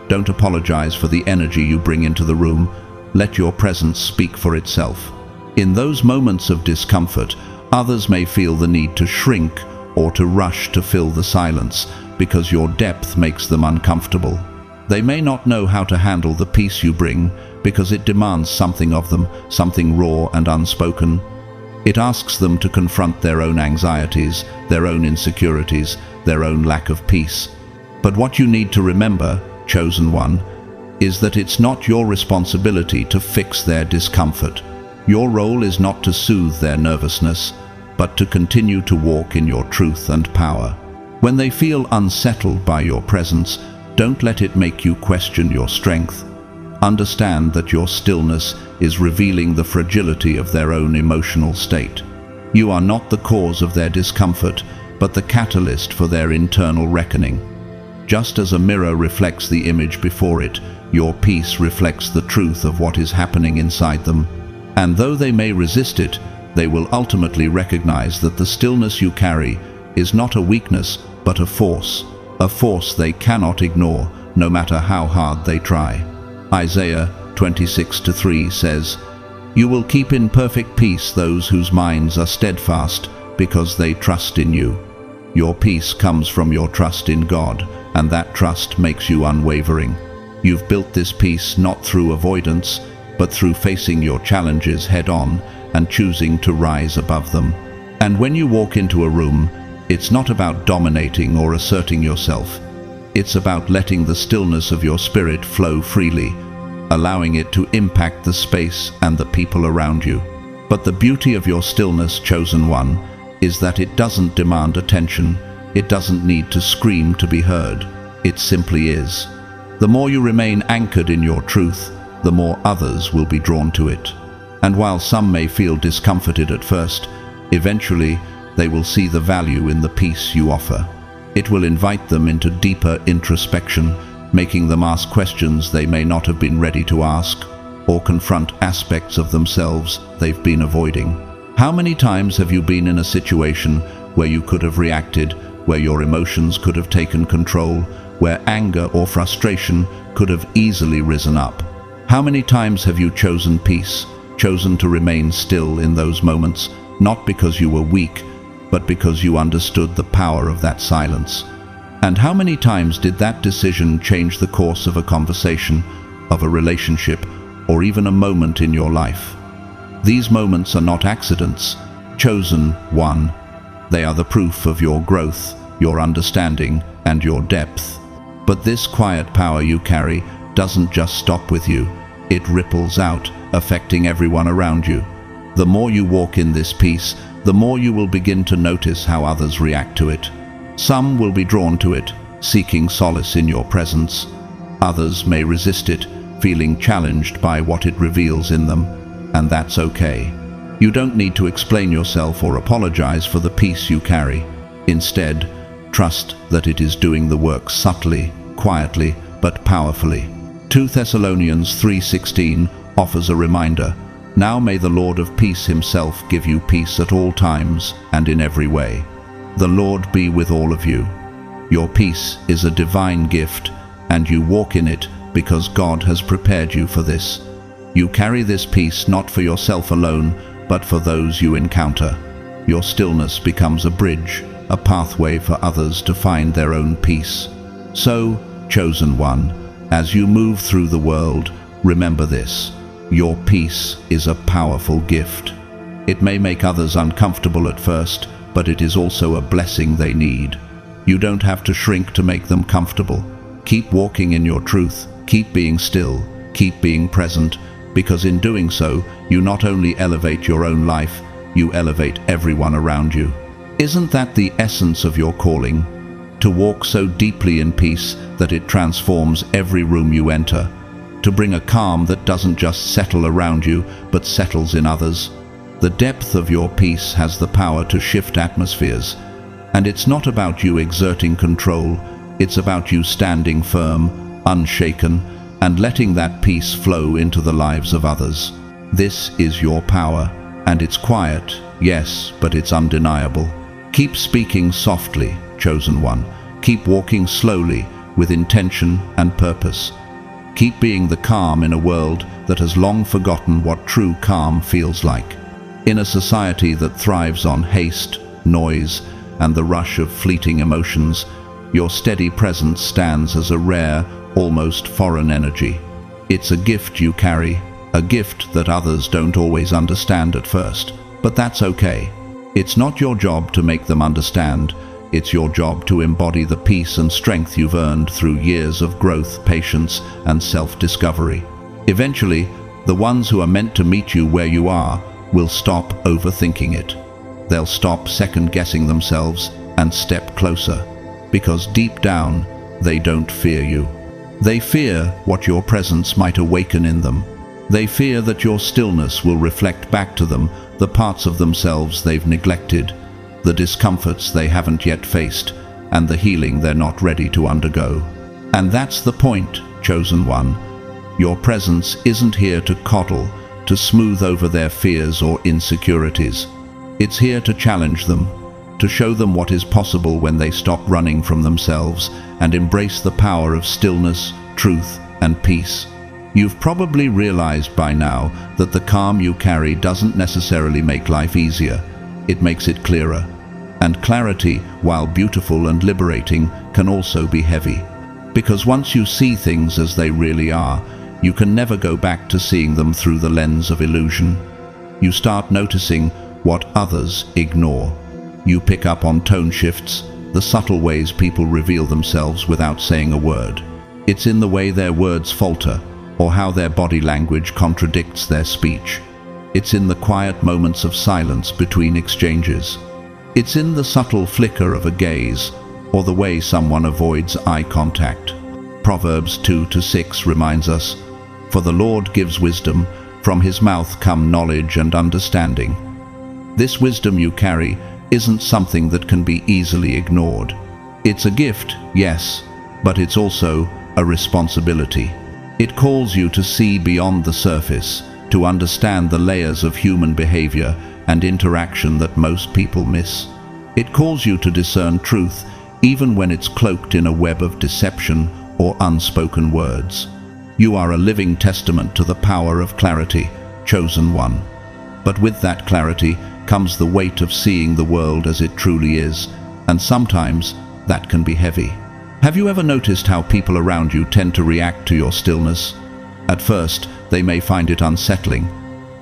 Don't apologize for the energy you bring into the room. Let your presence speak for itself. In those moments of discomfort, others may feel the need to shrink or to rush to fill the silence because your depth makes them uncomfortable. They may not know how to handle the peace you bring because it demands something of them, something raw and unspoken. It asks them to confront their own anxieties, their own insecurities, their own lack of peace. But what you need to remember, chosen one, is that it's not your responsibility to fix their discomfort. Your role is not to soothe their nervousness, but to continue to walk in your truth and power. When they feel unsettled by your presence, don't let it make you question your strength. Understand that your stillness is revealing the fragility of their own emotional state. You are not the cause of their discomfort, but the catalyst for their internal reckoning. Just as a mirror reflects the image before it, your peace reflects the truth of what is happening inside them. And though they may resist it, they will ultimately recognize that the stillness you carry is not a weakness, but a force they cannot ignore, no matter how hard they try. Isaiah 26:3 says, "You will keep in perfect peace those whose minds are steadfast, because they trust in you." Your peace comes from your trust in God, and that trust makes you unwavering. You've built this peace not through avoidance, but through facing your challenges head-on and choosing to rise above them. And when you walk into a room, it's not about dominating or asserting yourself. It's about letting the stillness of your spirit flow freely, allowing it to impact the space and the people around you. But the beauty of your stillness, chosen one, is that it doesn't demand attention. It doesn't need to scream to be heard. It simply is. The more you remain anchored in your truth, the more others will be drawn to it. And while some may feel discomforted at first, eventually they will see the value in the peace you offer. It will invite them into deeper introspection, making them ask questions they may not have been ready to ask, or confront aspects of themselves they've been avoiding. How many times have you been in a situation where you could have reacted, where your emotions could have taken control, where anger or frustration could have easily risen up? How many times have you chosen peace, chosen to remain still in those moments, not because you were weak, but because you understood the power of that silence? And how many times did that decision change the course of a conversation, of a relationship, or even a moment in your life. These moments are not accidents. Chosen one. They are the proof of your growth, your understanding, and your depth. But this quiet power you carry doesn't just stop with you. It ripples out, affecting everyone around you. The more you walk in this peace, the more you will begin to notice how others react to it. Some will be drawn to it, seeking solace in your presence. Others may resist it, feeling challenged by what it reveals in them, and that's okay. You don't need to explain yourself or apologize for the peace you carry. Instead, trust that it is doing the work subtly, quietly, but powerfully. 2 Thessalonians 3:16 offers a reminder. Now may the Lord of peace himself give you peace at all times and in every way. The Lord be with all of you. Your peace is a divine gift, and you walk in it because God has prepared you for this. You carry this peace not for yourself alone, but for those you encounter. Your stillness becomes a bridge, a pathway for others to find their own peace. So, chosen one, as you move through the world, remember this. Your peace is a powerful gift. It may make others uncomfortable at first, but it is also a blessing they need. You don't have to shrink to make them comfortable. Keep walking in your truth, keep being still, keep being present, because in doing so, you not only elevate your own life, you elevate everyone around you. Isn't that the essence of your calling? To walk so deeply in peace that it transforms every room you enter. To bring a calm that doesn't just settle around you, but settles in others. The depth of your peace has the power to shift atmospheres. And it's not about you exerting control, it's about you standing firm, unshaken, and letting that peace flow into the lives of others. This is your power, and it's quiet, yes, but it's undeniable. Keep speaking softly, chosen one. Keep walking slowly, with intention and purpose. Keep being the calm in a world that has long forgotten what true calm feels like. In a society that thrives on haste, noise, and the rush of fleeting emotions, your steady presence stands as a rare, almost foreign energy. It's a gift you carry, a gift that others don't always understand at first, but that's okay. It's not your job to make them understand. It's your job to embody the peace and strength you've earned through years of growth, patience, and self-discovery. Eventually, the ones who are meant to meet you where you are will stop overthinking it. They'll stop second-guessing themselves and step closer, because deep down, they don't fear you. They fear what your presence might awaken in them. They fear that your stillness will reflect back to them the parts of themselves they've neglected, the discomforts they haven't yet faced, and the healing they're not ready to undergo. And that's the point, chosen one. Your presence isn't here to coddle, to smooth over their fears or insecurities. It's here to challenge them, to show them what is possible when they stop running from themselves and embrace the power of stillness, truth, and peace. You've probably realized by now that the calm you carry doesn't necessarily make life easier. It makes it clearer. And clarity, while beautiful and liberating, can also be heavy. Because once you see things as they really are, you can never go back to seeing them through the lens of illusion. You start noticing what others ignore. You pick up on tone shifts, the subtle ways people reveal themselves without saying a word. It's in the way their words falter, or how their body language contradicts their speech. It's in the quiet moments of silence between exchanges. It's in the subtle flicker of a gaze, or the way someone avoids eye contact. Proverbs 2:6 reminds us, "For the Lord gives wisdom, from his mouth come knowledge and understanding." This wisdom you carry isn't something that can be easily ignored. It's a gift, yes, but it's also a responsibility. It calls you to see beyond the surface, to understand the layers of human behavior and interaction that most people miss. It calls you to discern truth, even when it's cloaked in a web of deception or unspoken words. You are a living testament to the power of clarity, chosen one. But with that clarity comes the weight of seeing the world as it truly is, and sometimes that can be heavy. Have you ever noticed how people around you tend to react to your stillness? At first, they may find it unsettling.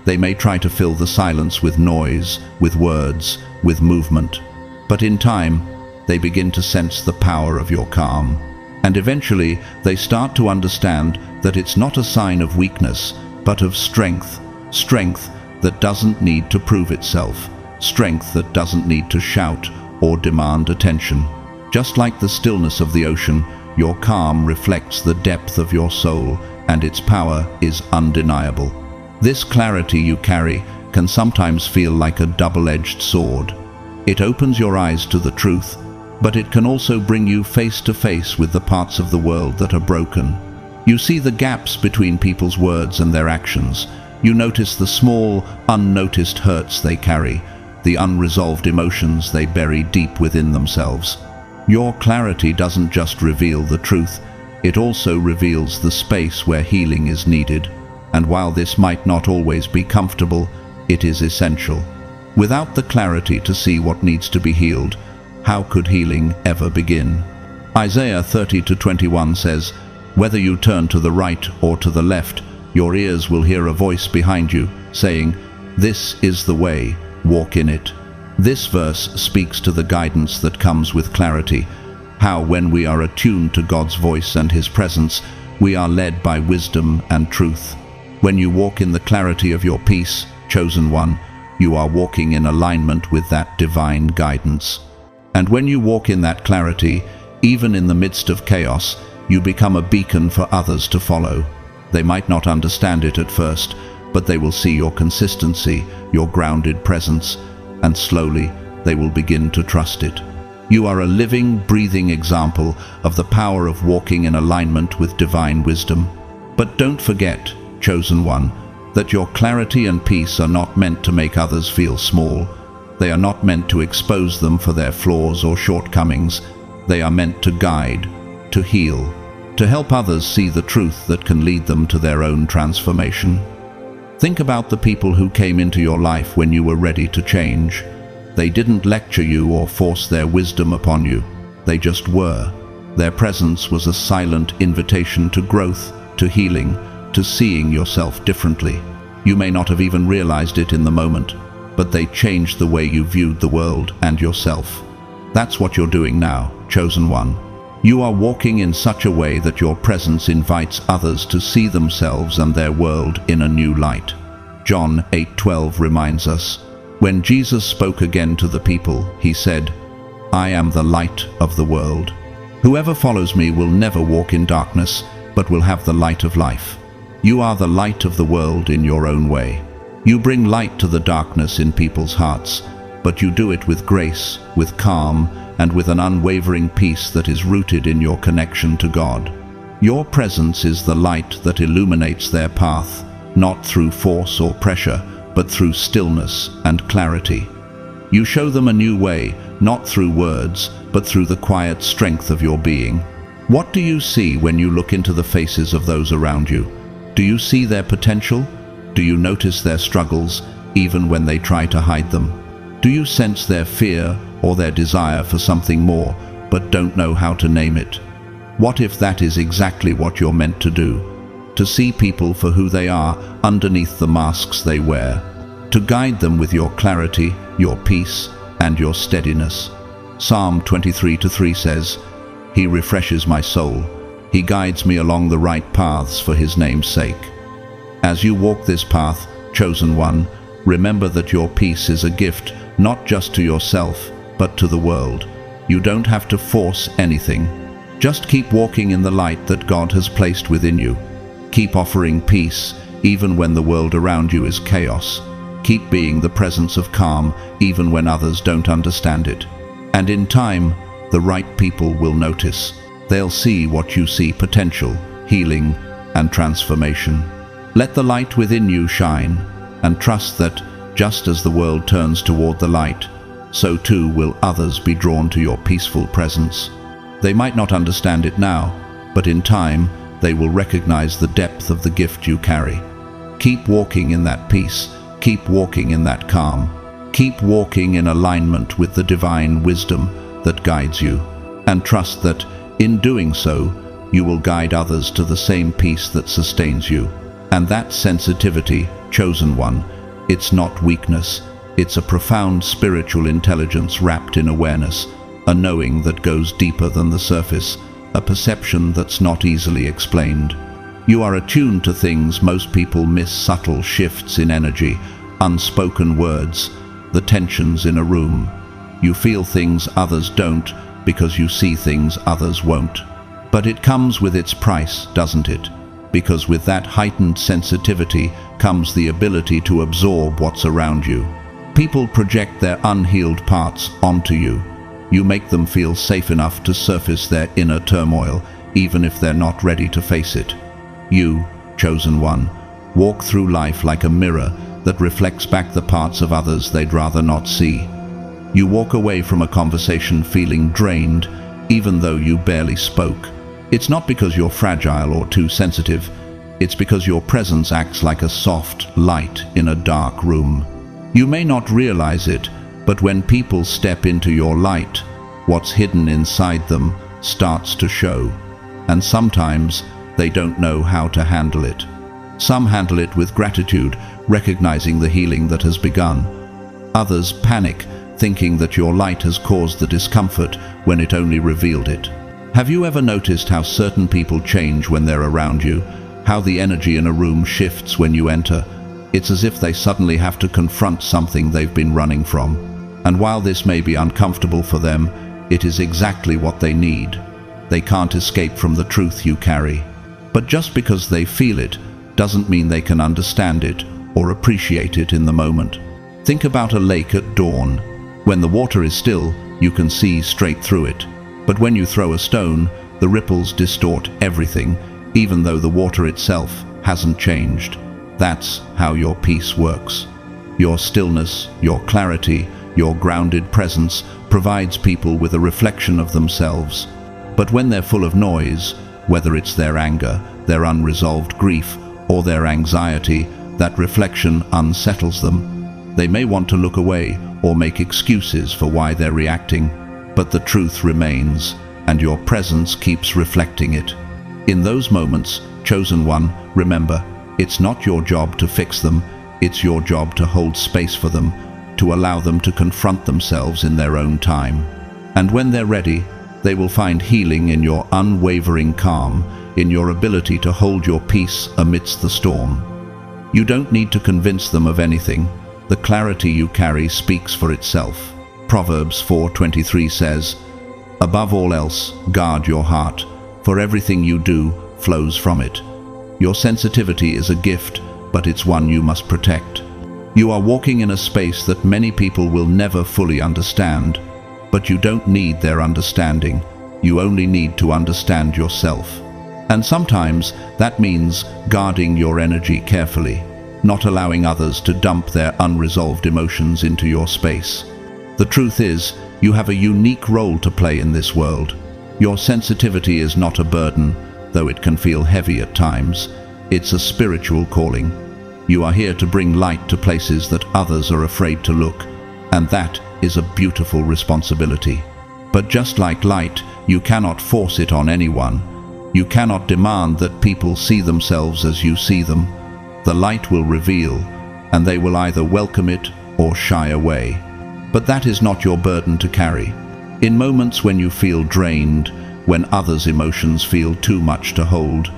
They may try to fill the silence with noise, with words, with movement. But in time, they begin to sense the power of your calm. And eventually, they start to understand that it's not a sign of weakness, but of strength. Strength that doesn't need to prove itself. Strength that doesn't need to shout or demand attention. Just like the stillness of the ocean, your calm reflects the depth of your soul, and its power is undeniable. This clarity you carry can sometimes feel like a double-edged sword. It opens your eyes to the truth, but it can also bring you face to face with the parts of the world that are broken. You see the gaps between people's words and their actions. You notice the small, unnoticed hurts they carry, the unresolved emotions they bury deep within themselves. Your clarity doesn't just reveal the truth, it also reveals the space where healing is needed. And while this might not always be comfortable, it is essential. Without the clarity to see what needs to be healed, how could healing ever begin? Isaiah 30:21 says, "Whether you turn to the right or to the left, your ears will hear a voice behind you, saying, 'This is the way, walk in it.'" This verse speaks to the guidance that comes with clarity, how when we are attuned to God's voice and His presence, we are led by wisdom and truth. When you walk in the clarity of your peace, chosen one, you are walking in alignment with that divine guidance. And when you walk in that clarity, even in the midst of chaos, you become a beacon for others to follow. They might not understand it at first, but they will see your consistency, your grounded presence, and slowly they will begin to trust it. You are a living, breathing example of the power of walking in alignment with divine wisdom. But don't forget, chosen one, that your clarity and peace are not meant to make others feel small. They are not meant to expose them for their flaws or shortcomings. They are meant to guide, to heal, to help others see the truth that can lead them to their own transformation. Think about the people who came into your life when you were ready to change. They didn't lecture you or force their wisdom upon you. They just were. Their presence was a silent invitation to growth, to healing, to seeing yourself differently. You may not have even realized it in the moment, but they changed the way you viewed the world and yourself. That's what you're doing now, chosen one. You are walking in such a way that your presence invites others to see themselves and their world in a new light. John 8:12 reminds us, when Jesus spoke again to the people, he said, "I am the light of the world. Whoever follows me will never walk in darkness, but will have the light of life." You are the light of the world in your own way. You bring light to the darkness in people's hearts, but you do it with grace, with calm, and with an unwavering peace that is rooted in your connection to God. Your presence is the light that illuminates their path, not through force or pressure, but through stillness and clarity. You show them a new way, not through words, but through the quiet strength of your being. What do you see when you look into the faces of those around you? Do you see their potential? Do you notice their struggles, even when they try to hide them? Do you sense their fear or their desire for something more, but don't know how to name it? What if that is exactly what you're meant to do? To see people for who they are underneath the masks they wear. To guide them with your clarity, your peace, and your steadiness. Psalm 23:3 says, "He refreshes my soul. He guides me along the right paths for His name's sake." As you walk this path, chosen one, remember that your peace is a gift, not just to yourself, but to the world. You don't have to force anything. Just keep walking in the light that God has placed within you. Keep offering peace, even when the world around you is chaos. Keep being the presence of calm, even when others don't understand it. And in time, the right people will notice. They'll see what you see: potential, healing, and transformation. Let the light within you shine, and trust that, just as the world turns toward the light, so too will others be drawn to your peaceful presence. They might not understand it now, but in time, they will recognize the depth of the gift you carry. Keep walking in that peace. Keep walking in that calm. Keep walking in alignment with the divine wisdom that guides you. And trust that, in doing so, you will guide others to the same peace that sustains you. And that sensitivity, chosen one, it's not weakness, it's a profound spiritual intelligence wrapped in awareness, a knowing that goes deeper than the surface, a perception that's not easily explained. You are attuned to things most people miss: subtle shifts in energy, unspoken words, the tensions in a room. You feel things others don't because you see things others won't. But it comes with its price, doesn't it? Because with that heightened sensitivity comes the ability to absorb what's around you. People project their unhealed parts onto you. You make them feel safe enough to surface their inner turmoil, even if they're not ready to face it. You, chosen one, walk through life like a mirror that reflects back the parts of others they'd rather not see. You walk away from a conversation feeling drained, even though you barely spoke. It's not because you're fragile or too sensitive. It's because your presence acts like a soft light in a dark room. You may not realize it, but when people step into your light, what's hidden inside them starts to show. And sometimes they don't know how to handle it. Some handle it with gratitude, recognizing the healing that has begun. Others panic, thinking that your light has caused the discomfort when it only revealed it. Have you ever noticed how certain people change when they're around you? How the energy in a room shifts when you enter? It's as if they suddenly have to confront something they've been running from. And while this may be uncomfortable for them, it is exactly what they need. They can't escape from the truth you carry. But just because they feel it doesn't mean they can understand it or appreciate it in the moment. Think about a lake at dawn. When the water is still, you can see straight through it. But when you throw a stone, the ripples distort everything, even though the water itself hasn't changed. That's how your peace works. Your stillness, your clarity, your grounded presence provides people with a reflection of themselves. But when they're full of noise, whether it's their anger, their unresolved grief, or their anxiety, that reflection unsettles them. They may want to look away or make excuses for why they're reacting, but the truth remains, and your presence keeps reflecting it. In those moments, chosen one, remember, it's not your job to fix them, it's your job to hold space for them, to allow them to confront themselves in their own time. And when they're ready, they will find healing in your unwavering calm, in your ability to hold your peace amidst the storm. You don't need to convince them of anything. The clarity you carry speaks for itself. Proverbs 4:23 says, "Above all else, guard your heart, for everything you do flows from it." Your sensitivity is a gift, but it's one you must protect. You are walking in a space that many people will never fully understand, but you don't need their understanding. You only need to understand yourself. And sometimes that means guarding your energy carefully, not allowing others to dump their unresolved emotions into your space. The truth is, you have a unique role to play in this world. Your sensitivity is not a burden, though it can feel heavy at times. It's a spiritual calling. You are here to bring light to places that others are afraid to look, and that is a beautiful responsibility. But just like light, you cannot force it on anyone. You cannot demand that people see themselves as you see them. The light will reveal, and they will either welcome it or shy away. But that is not your burden to carry. In moments when you feel drained, when others' emotions feel too much to hold,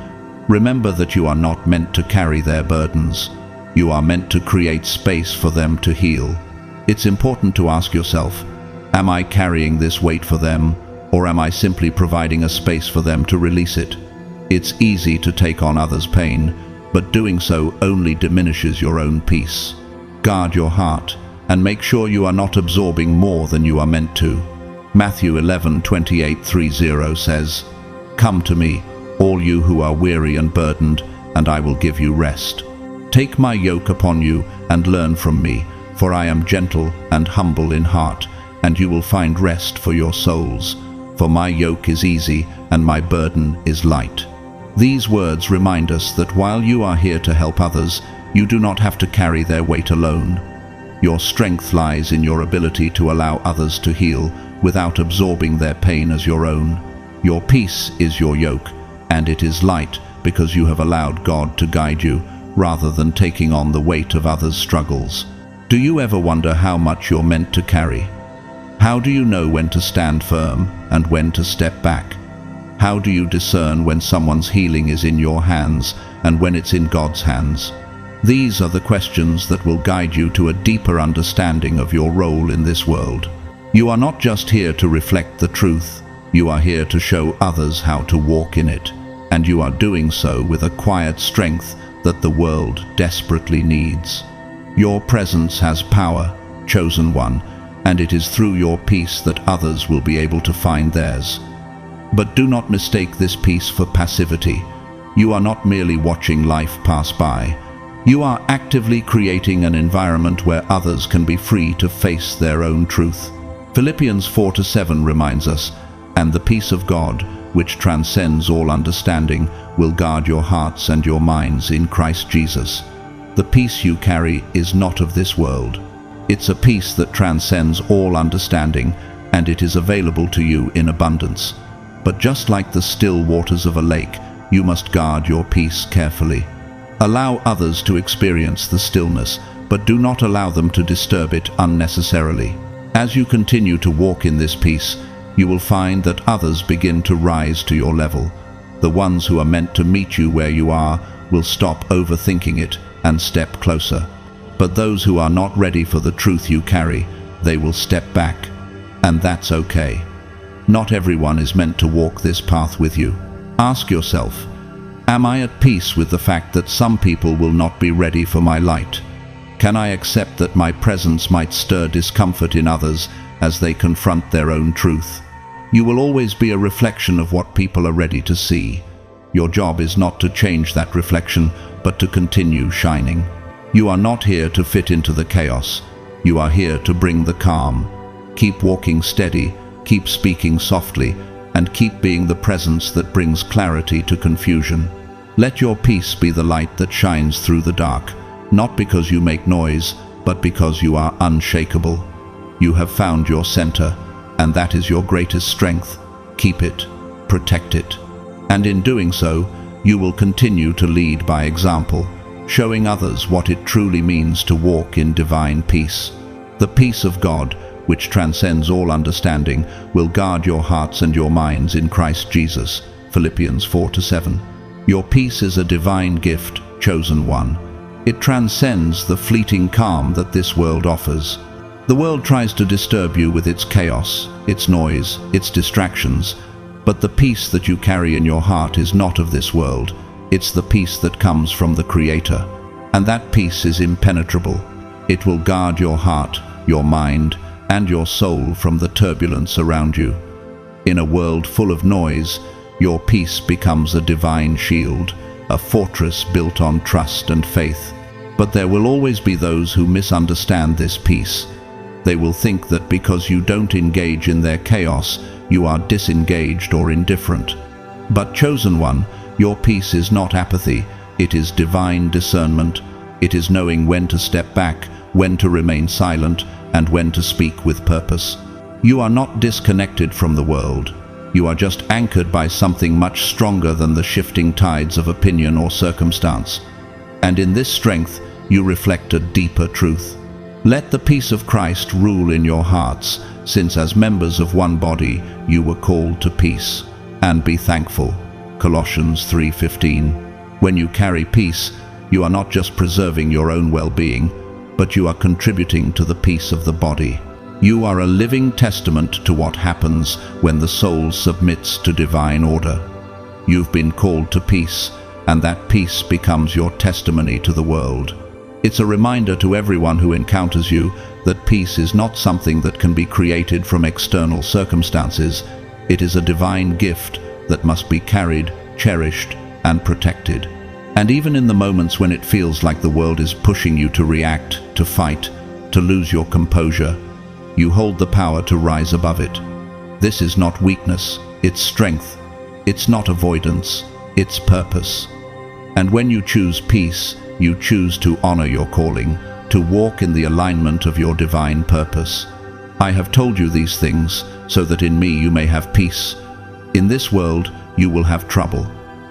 remember that you are not meant to carry their burdens. You are meant to create space for them to heal. It's important to ask yourself, am I carrying this weight for them, or am I simply providing a space for them to release it? It's easy to take on others' pain, but doing so only diminishes your own peace. Guard your heart, and make sure you are not absorbing more than you are meant to. Matthew 11:28-30 says, "Come to me, all you who are weary and burdened, and I will give you rest. Take my yoke upon you and learn from me, for I am gentle and humble in heart, and you will find rest for your souls. For my yoke is easy and my burden is light." These words remind us that while you are here to help others, you do not have to carry their weight alone. Your strength lies in your ability to allow others to heal without absorbing their pain as your own. Your peace is your yoke, and it is light because you have allowed God to guide you, rather than taking on the weight of others' struggles. Do you ever wonder how much you're meant to carry? How do you know when to stand firm and when to step back? How do you discern when someone's healing is in your hands and when it's in God's hands? These are the questions that will guide you to a deeper understanding of your role in this world. You are not just here to reflect the truth, you are here to show others how to walk in it, and you are doing so with a quiet strength that the world desperately needs. Your presence has power, chosen one, and it is through your peace that others will be able to find theirs. But do not mistake this peace for passivity. You are not merely watching life pass by. You are actively creating an environment where others can be free to face their own truth. Philippians 4:7 reminds us, "And the peace of God, which transcends all understanding, will guard your hearts and your minds in Christ Jesus." The peace you carry is not of this world. It's a peace that transcends all understanding, and it is available to you in abundance. But just like the still waters of a lake, you must guard your peace carefully. Allow others to experience the stillness, but do not allow them to disturb it unnecessarily. As you continue to walk in this peace, you will find that others begin to rise to your level. The ones who are meant to meet you where you are will stop overthinking it and step closer. But those who are not ready for the truth you carry, they will step back. And that's okay. Not everyone is meant to walk this path with you. Ask yourself, am I at peace with the fact that some people will not be ready for my light? Can I accept that my presence might stir discomfort in others as they confront their own truth? You will always be a reflection of what people are ready to see. Your job is not to change that reflection, but to continue shining. You are not here to fit into the chaos. You are here to bring the calm. Keep walking steady, keep speaking softly, and keep being the presence that brings clarity to confusion. Let your peace be the light that shines through the dark, not because you make noise, but because you are unshakable. You have found your center, and that is your greatest strength. Keep it, protect it. And in doing so, you will continue to lead by example, showing others what it truly means to walk in divine peace. The peace of God, which transcends all understanding, will guard your hearts and your minds in Christ Jesus. Philippians 4:7. Your peace is a divine gift, chosen one. It transcends the fleeting calm that this world offers. The world tries to disturb you with its chaos, its noise, its distractions, but the peace that you carry in your heart is not of this world. It's the peace that comes from the Creator, and that peace is impenetrable. It will guard your heart, your mind, and your soul from the turbulence around you. In a world full of noise, your peace becomes a divine shield, a fortress built on trust and faith. But there will always be those who misunderstand this peace. They will think that because you don't engage in their chaos, you are disengaged or indifferent. But chosen one, your peace is not apathy, it is divine discernment. It is knowing when to step back, when to remain silent, and when to speak with purpose. You are not disconnected from the world. You are just anchored by something much stronger than the shifting tides of opinion or circumstance. And in this strength, you reflect a deeper truth. Let the peace of Christ rule in your hearts, since as members of one body, you were called to peace. And be thankful. Colossians 3:15. When you carry peace, you are not just preserving your own well-being, but you are contributing to the peace of the body. You are a living testament to what happens when the soul submits to divine order. You've been called to peace, and that peace becomes your testimony to the world. It's a reminder to everyone who encounters you that peace is not something that can be created from external circumstances. It is a divine gift that must be carried, cherished, and protected. And even in the moments when it feels like the world is pushing you to react, to fight, to lose your composure, you hold the power to rise above it. This is not weakness, it's strength. It's not avoidance, it's purpose. And when you choose peace, you choose to honor your calling, to walk in the alignment of your divine purpose. I have told you these things so that in me you may have peace. In this world you will have trouble,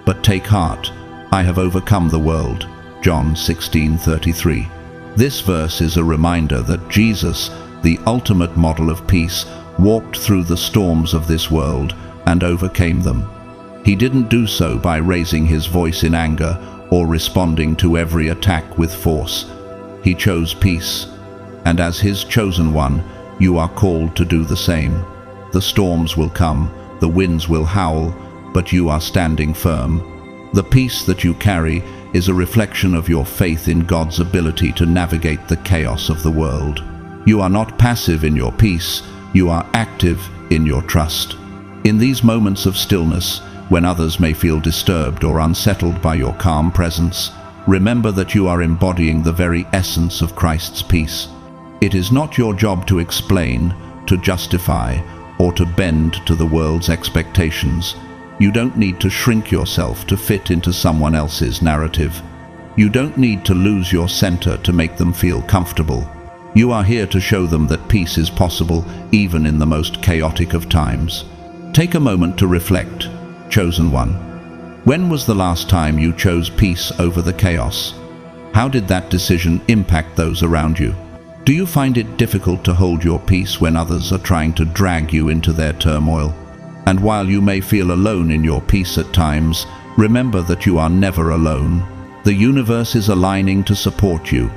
But take heart, I have overcome the world." John 16:33. This verse is a reminder that Jesus, the ultimate model of peace, walked through the storms of this world and overcame them. He didn't do so by raising his voice in anger or responding to every attack with force. He chose peace, and as his chosen one, you are called to do the same. The storms will come, the winds will howl, but you are standing firm. The peace that you carry is a reflection of your faith in God's ability to navigate the chaos of the world. You are not passive in your peace, you are active in your trust. In these moments of stillness, when others may feel disturbed or unsettled by your calm presence, remember that you are embodying the very essence of Christ's peace. It is not your job to explain, to justify, or to bend to the world's expectations. You don't need to shrink yourself to fit into someone else's narrative. You don't need to lose your center to make them feel comfortable. You are here to show them that peace is possible even in the most chaotic of times. Take a moment to reflect, chosen one. When was the last time you chose peace over the chaos? How did that decision impact those around you? Do you find it difficult to hold your peace when others are trying to drag you into their turmoil? And while you may feel alone in your peace at times, remember that you are never alone. The universe is aligning to support you.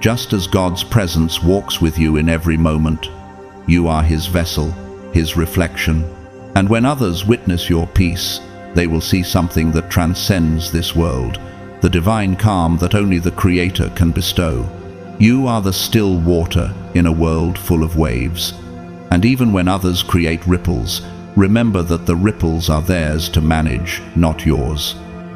Just as God's presence walks with you in every moment, you are His vessel, His reflection. And when others witness your peace, they will see something that transcends this world, the divine calm that only the Creator can bestow. You are the still water in a world full of waves. And even when others create ripples, remember that the ripples are theirs to manage, not yours.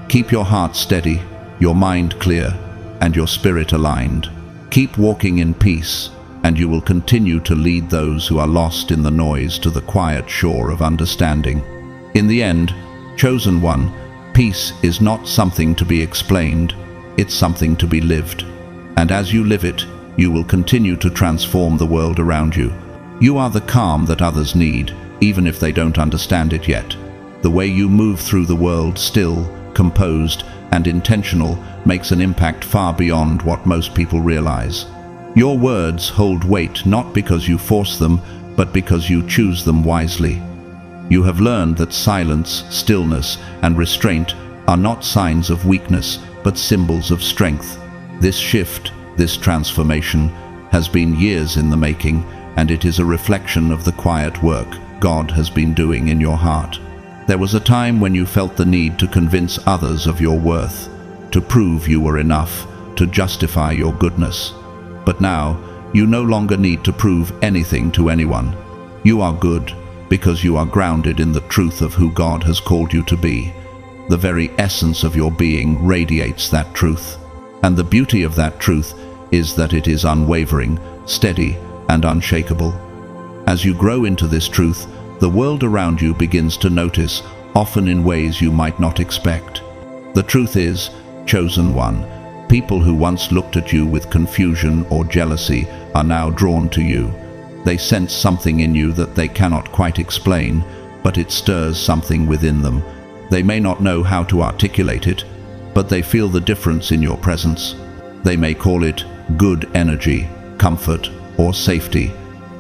Keep your heart steady, your mind clear, and your spirit aligned. Keep walking in peace, and you will continue to lead those who are lost in the noise to the quiet shore of understanding. In the end, chosen one, peace is not something to be explained, it's something to be lived. And as you live it, you will continue to transform the world around you. You are the calm that others need, even if they don't understand it yet. The way you move through the world still, composed, and intentional makes an impact far beyond what most people realize. Your words hold weight not because you force them, but because you choose them wisely. You have learned that silence, stillness, and restraint are not signs of weakness, but symbols of strength. This shift, this transformation, has been years in the making, and it is a reflection of the quiet work God has been doing in your heart. There was a time when you felt the need to convince others of your worth, to prove you were enough, to justify your goodness. But now, you no longer need to prove anything to anyone. You are good because you are grounded in the truth of who God has called you to be. The very essence of your being radiates that truth. And the beauty of that truth is that it is unwavering, steady, and unshakable. As you grow into this truth, the world around you begins to notice, often in ways you might not expect. The truth is, chosen one, people who once looked at you with confusion or jealousy are now drawn to you. They sense something in you that they cannot quite explain, but it stirs something within them. They may not know how to articulate it, but they feel the difference in your presence. They may call it good energy, comfort, or safety,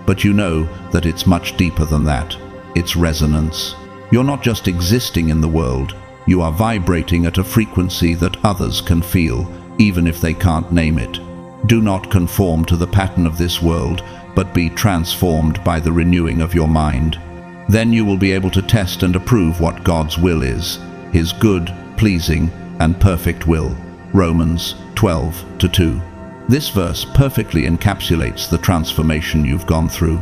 but you know that it's much deeper than that. It's resonance. You're not just existing in the world, you are vibrating at a frequency that others can feel, even if they can't name it. Do not conform to the pattern of this world, but be transformed by the renewing of your mind. Then you will be able to test and approve what God's will is, His good, pleasing, and perfect will. Romans 12:2. This verse perfectly encapsulates the transformation you've gone through.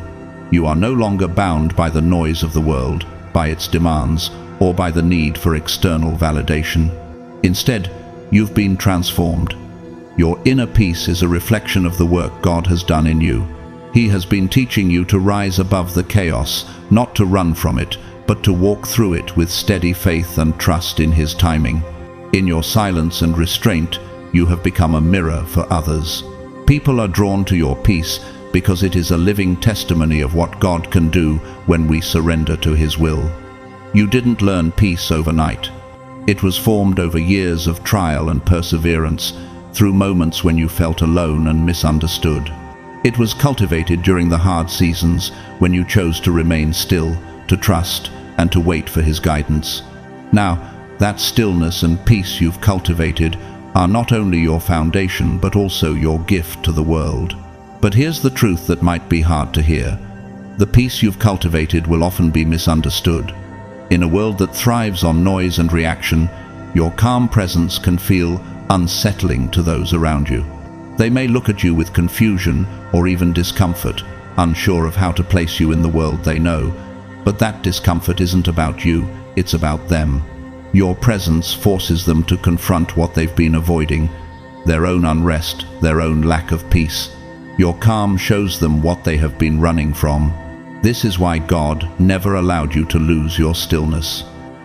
You are no longer bound by the noise of the world, by its demands, or by the need for external validation. Instead, you've been transformed. Your inner peace is a reflection of the work God has done in you. He has been teaching you to rise above the chaos, not to run from it, but to walk through it with steady faith and trust in His timing. In your silence and restraint, you have become a mirror for others. People are drawn to your peace because it is a living testimony of what God can do when we surrender to His will. You didn't learn peace overnight. It was formed over years of trial and perseverance, through moments when you felt alone and misunderstood. It was cultivated during the hard seasons when you chose to remain still, to trust, and to wait for His guidance. Now, that stillness and peace you've cultivated are not only your foundation but also your gift to the world. But here's the truth that might be hard to hear. The peace you've cultivated will often be misunderstood. In a world that thrives on noise and reaction, your calm presence can feel unsettling to those around you. They may look at you with confusion or even discomfort, unsure of how to place you in the world they know. But that discomfort isn't about you, it's about them. Your presence forces them to confront what they've been avoiding, their own unrest, their own lack of peace. Your calm shows them what they have been running from. This is why God never allowed you to lose your stillness.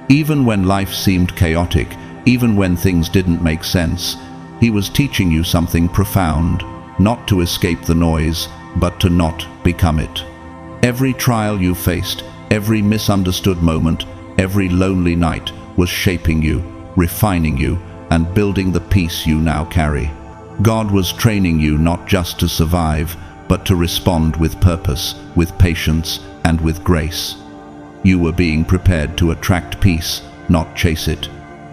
Even when life seemed chaotic, even when things didn't make sense, He was teaching you something profound, not to escape the noise, but to not become it. Every trial you faced, every misunderstood moment, every lonely night was shaping you, refining you, and building the peace you now carry. God was training you not just to survive, but to respond with purpose, with patience, and with grace. You were being prepared to attract peace, not chase it.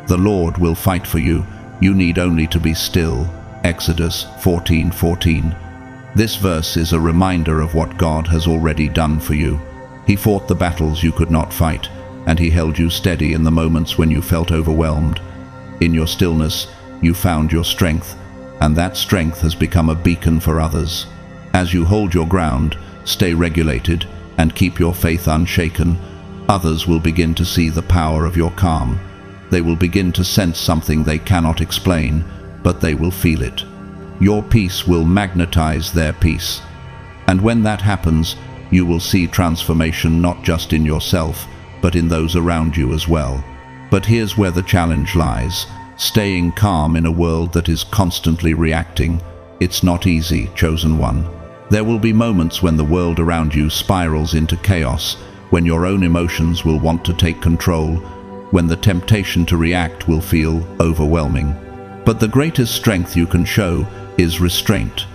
The Lord will fight for you. You need only to be still. Exodus 14:14. This verse is a reminder of what God has already done for you. He fought the battles you could not fight, and He held you steady in the moments when you felt overwhelmed. In your stillness, you found your strength, and that strength has become a beacon for others. As you hold your ground, stay regulated, and keep your faith unshaken, others will begin to see the power of your calm. They will begin to sense something they cannot explain, but they will feel it. Your peace will magnetize their peace. And when that happens, you will see transformation not just in yourself, but in those around you as well. But here's where the challenge lies. Staying calm in a world that is constantly reacting. It's not easy, chosen one. There will be moments when the world around you spirals into chaos, when your own emotions will want to take control, when the temptation to react will feel overwhelming. But the greatest strength you can show is restraint.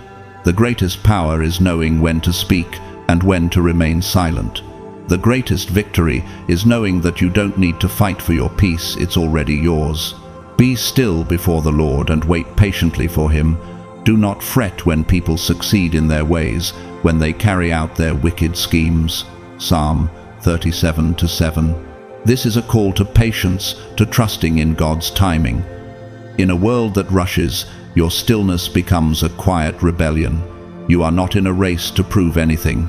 The greatest power is knowing when to speak and when to remain silent. The greatest victory is knowing that you don't need to fight for your peace, it's already yours. Be still before the Lord and wait patiently for Him. Do not fret when people succeed in their ways, when they carry out their wicked schemes. Psalm 37:7. This is a call to patience, to trusting in God's timing. In a world that rushes, your stillness becomes a quiet rebellion. You are not in a race to prove anything.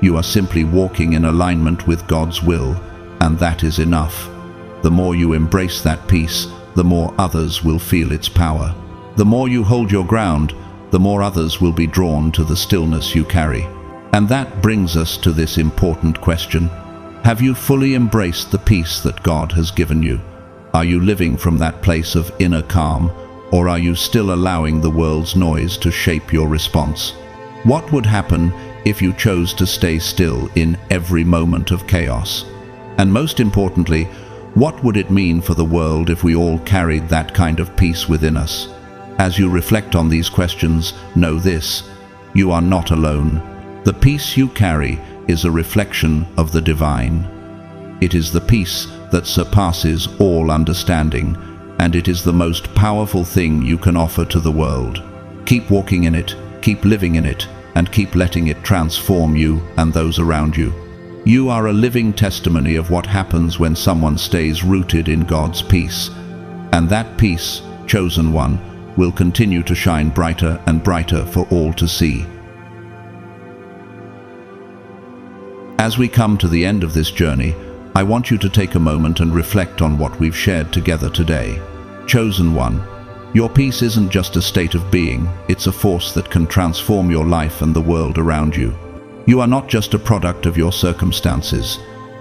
You are simply walking in alignment with God's will, and that is enough. The more you embrace that peace, the more others will feel its power. The more you hold your ground, the more others will be drawn to the stillness you carry. And that brings us to this important question. Have you fully embraced the peace that God has given you? Are you living from that place of inner calm, or are you still allowing the world's noise to shape your response? What would happen if you chose to stay still in every moment of chaos? And most importantly, what would it mean for the world if we all carried that kind of peace within us? As you reflect on these questions, know this: you are not alone. The peace you carry is a reflection of the divine. It is the peace that surpasses all understanding, and it is the most powerful thing you can offer to the world. Keep walking in it, keep living in it, and keep letting it transform you and those around you. You are a living testimony of what happens when someone stays rooted in God's peace. And that peace, chosen one, will continue to shine brighter and brighter for all to see. As we come to the end of this journey, I want you to take a moment and reflect on what we've shared together today. Chosen one, your peace isn't just a state of being, it's a force that can transform your life and the world around you. You are not just a product of your circumstances.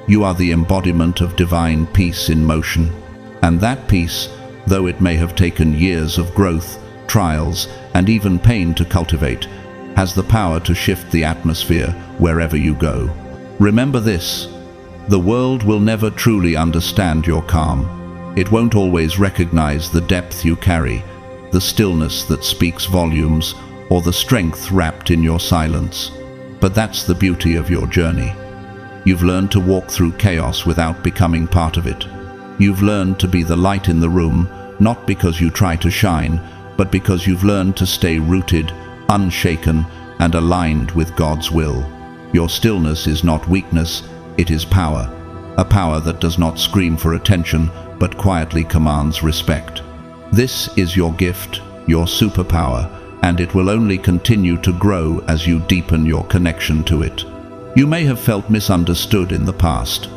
You are the embodiment of divine peace in motion. And that peace, though it may have taken years of growth, trials, and even pain to cultivate, has the power to shift the atmosphere wherever you go. Remember this: the world will never truly understand your calm, It won't always recognize the depth you carry, the stillness that speaks volumes, or the strength wrapped in your silence. But that's the beauty of your journey. You've learned to walk through chaos without becoming part of it. You've learned to be the light in the room, not because you try to shine, but because you've learned to stay rooted, unshaken, and aligned with God's will. Your stillness is not weakness, it is power. A power that does not scream for attention, but quietly commands respect. This is your gift, your superpower, and it will only continue to grow as you deepen your connection to it. You may have felt misunderstood in the past.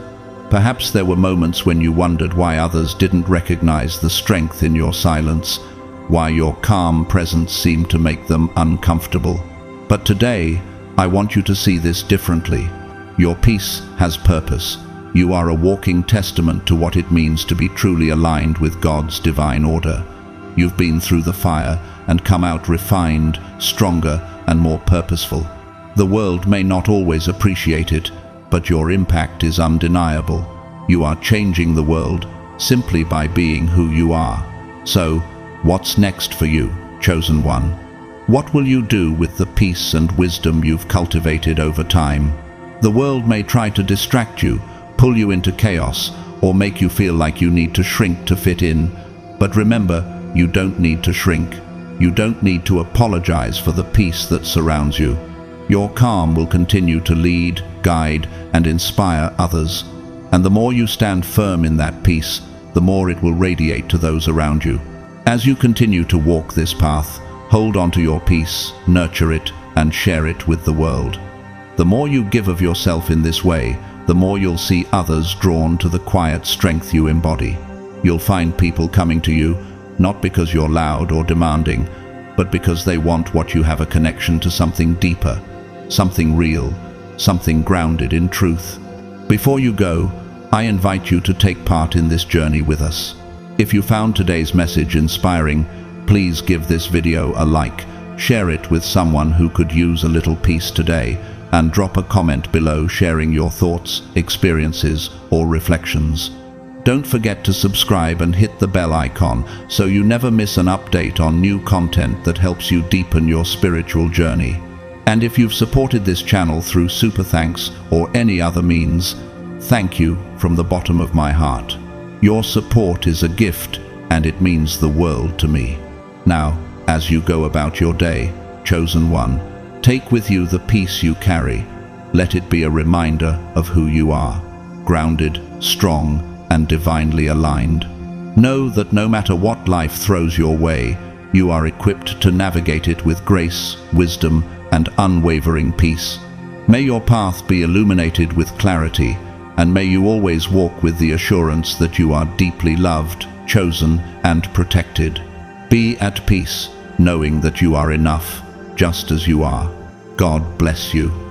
Perhaps there were moments when you wondered why others didn't recognize the strength in your silence, why your calm presence seemed to make them uncomfortable. But today, I want you to see this differently. Your peace has purpose. You are a walking testament to what it means to be truly aligned with God's divine order. You've been through the fire and come out refined, stronger, and more purposeful. The world may not always appreciate it, but your impact is undeniable. You are changing the world simply by being who you are. So, what's next for you, chosen one? What will you do with the peace and wisdom you've cultivated over time? The world may try to distract you, pull you into chaos, or make you feel like you need to shrink to fit in. But remember, you don't need to shrink. You don't need to apologize for the peace that surrounds you. Your calm will continue to lead, guide, and inspire others. And the more you stand firm in that peace, the more it will radiate to those around you. As you continue to walk this path, hold on to your peace, nurture it, and share it with the world. The more you give of yourself in this way, the more you'll see others drawn to the quiet strength you embody. You'll find people coming to you, not because you're loud or demanding, but because they want what you have, a connection to something deeper, something real, something grounded in truth. Before you go, I invite you to take part in this journey with us. If you found today's message inspiring, please give this video a like, share it with someone who could use a little peace today, and drop a comment below sharing your thoughts, experiences, or reflections. Don't forget to subscribe and hit the bell icon so you never miss an update on new content that helps you deepen your spiritual journey. And if you've supported this channel through super thanks or any other means, thank you from the bottom of my heart. Your support is a gift and it means the world to me. Now, as you go about your day, chosen one, take with you the peace you carry. Let it be a reminder of who you are, grounded, strong, and divinely aligned. Know that no matter what life throws your way, you are equipped to navigate it with grace, wisdom, and unwavering peace. May your path be illuminated with clarity, and may you always walk with the assurance that you are deeply loved, chosen, and protected. Be at peace, knowing that you are enough, just as you are. God bless you.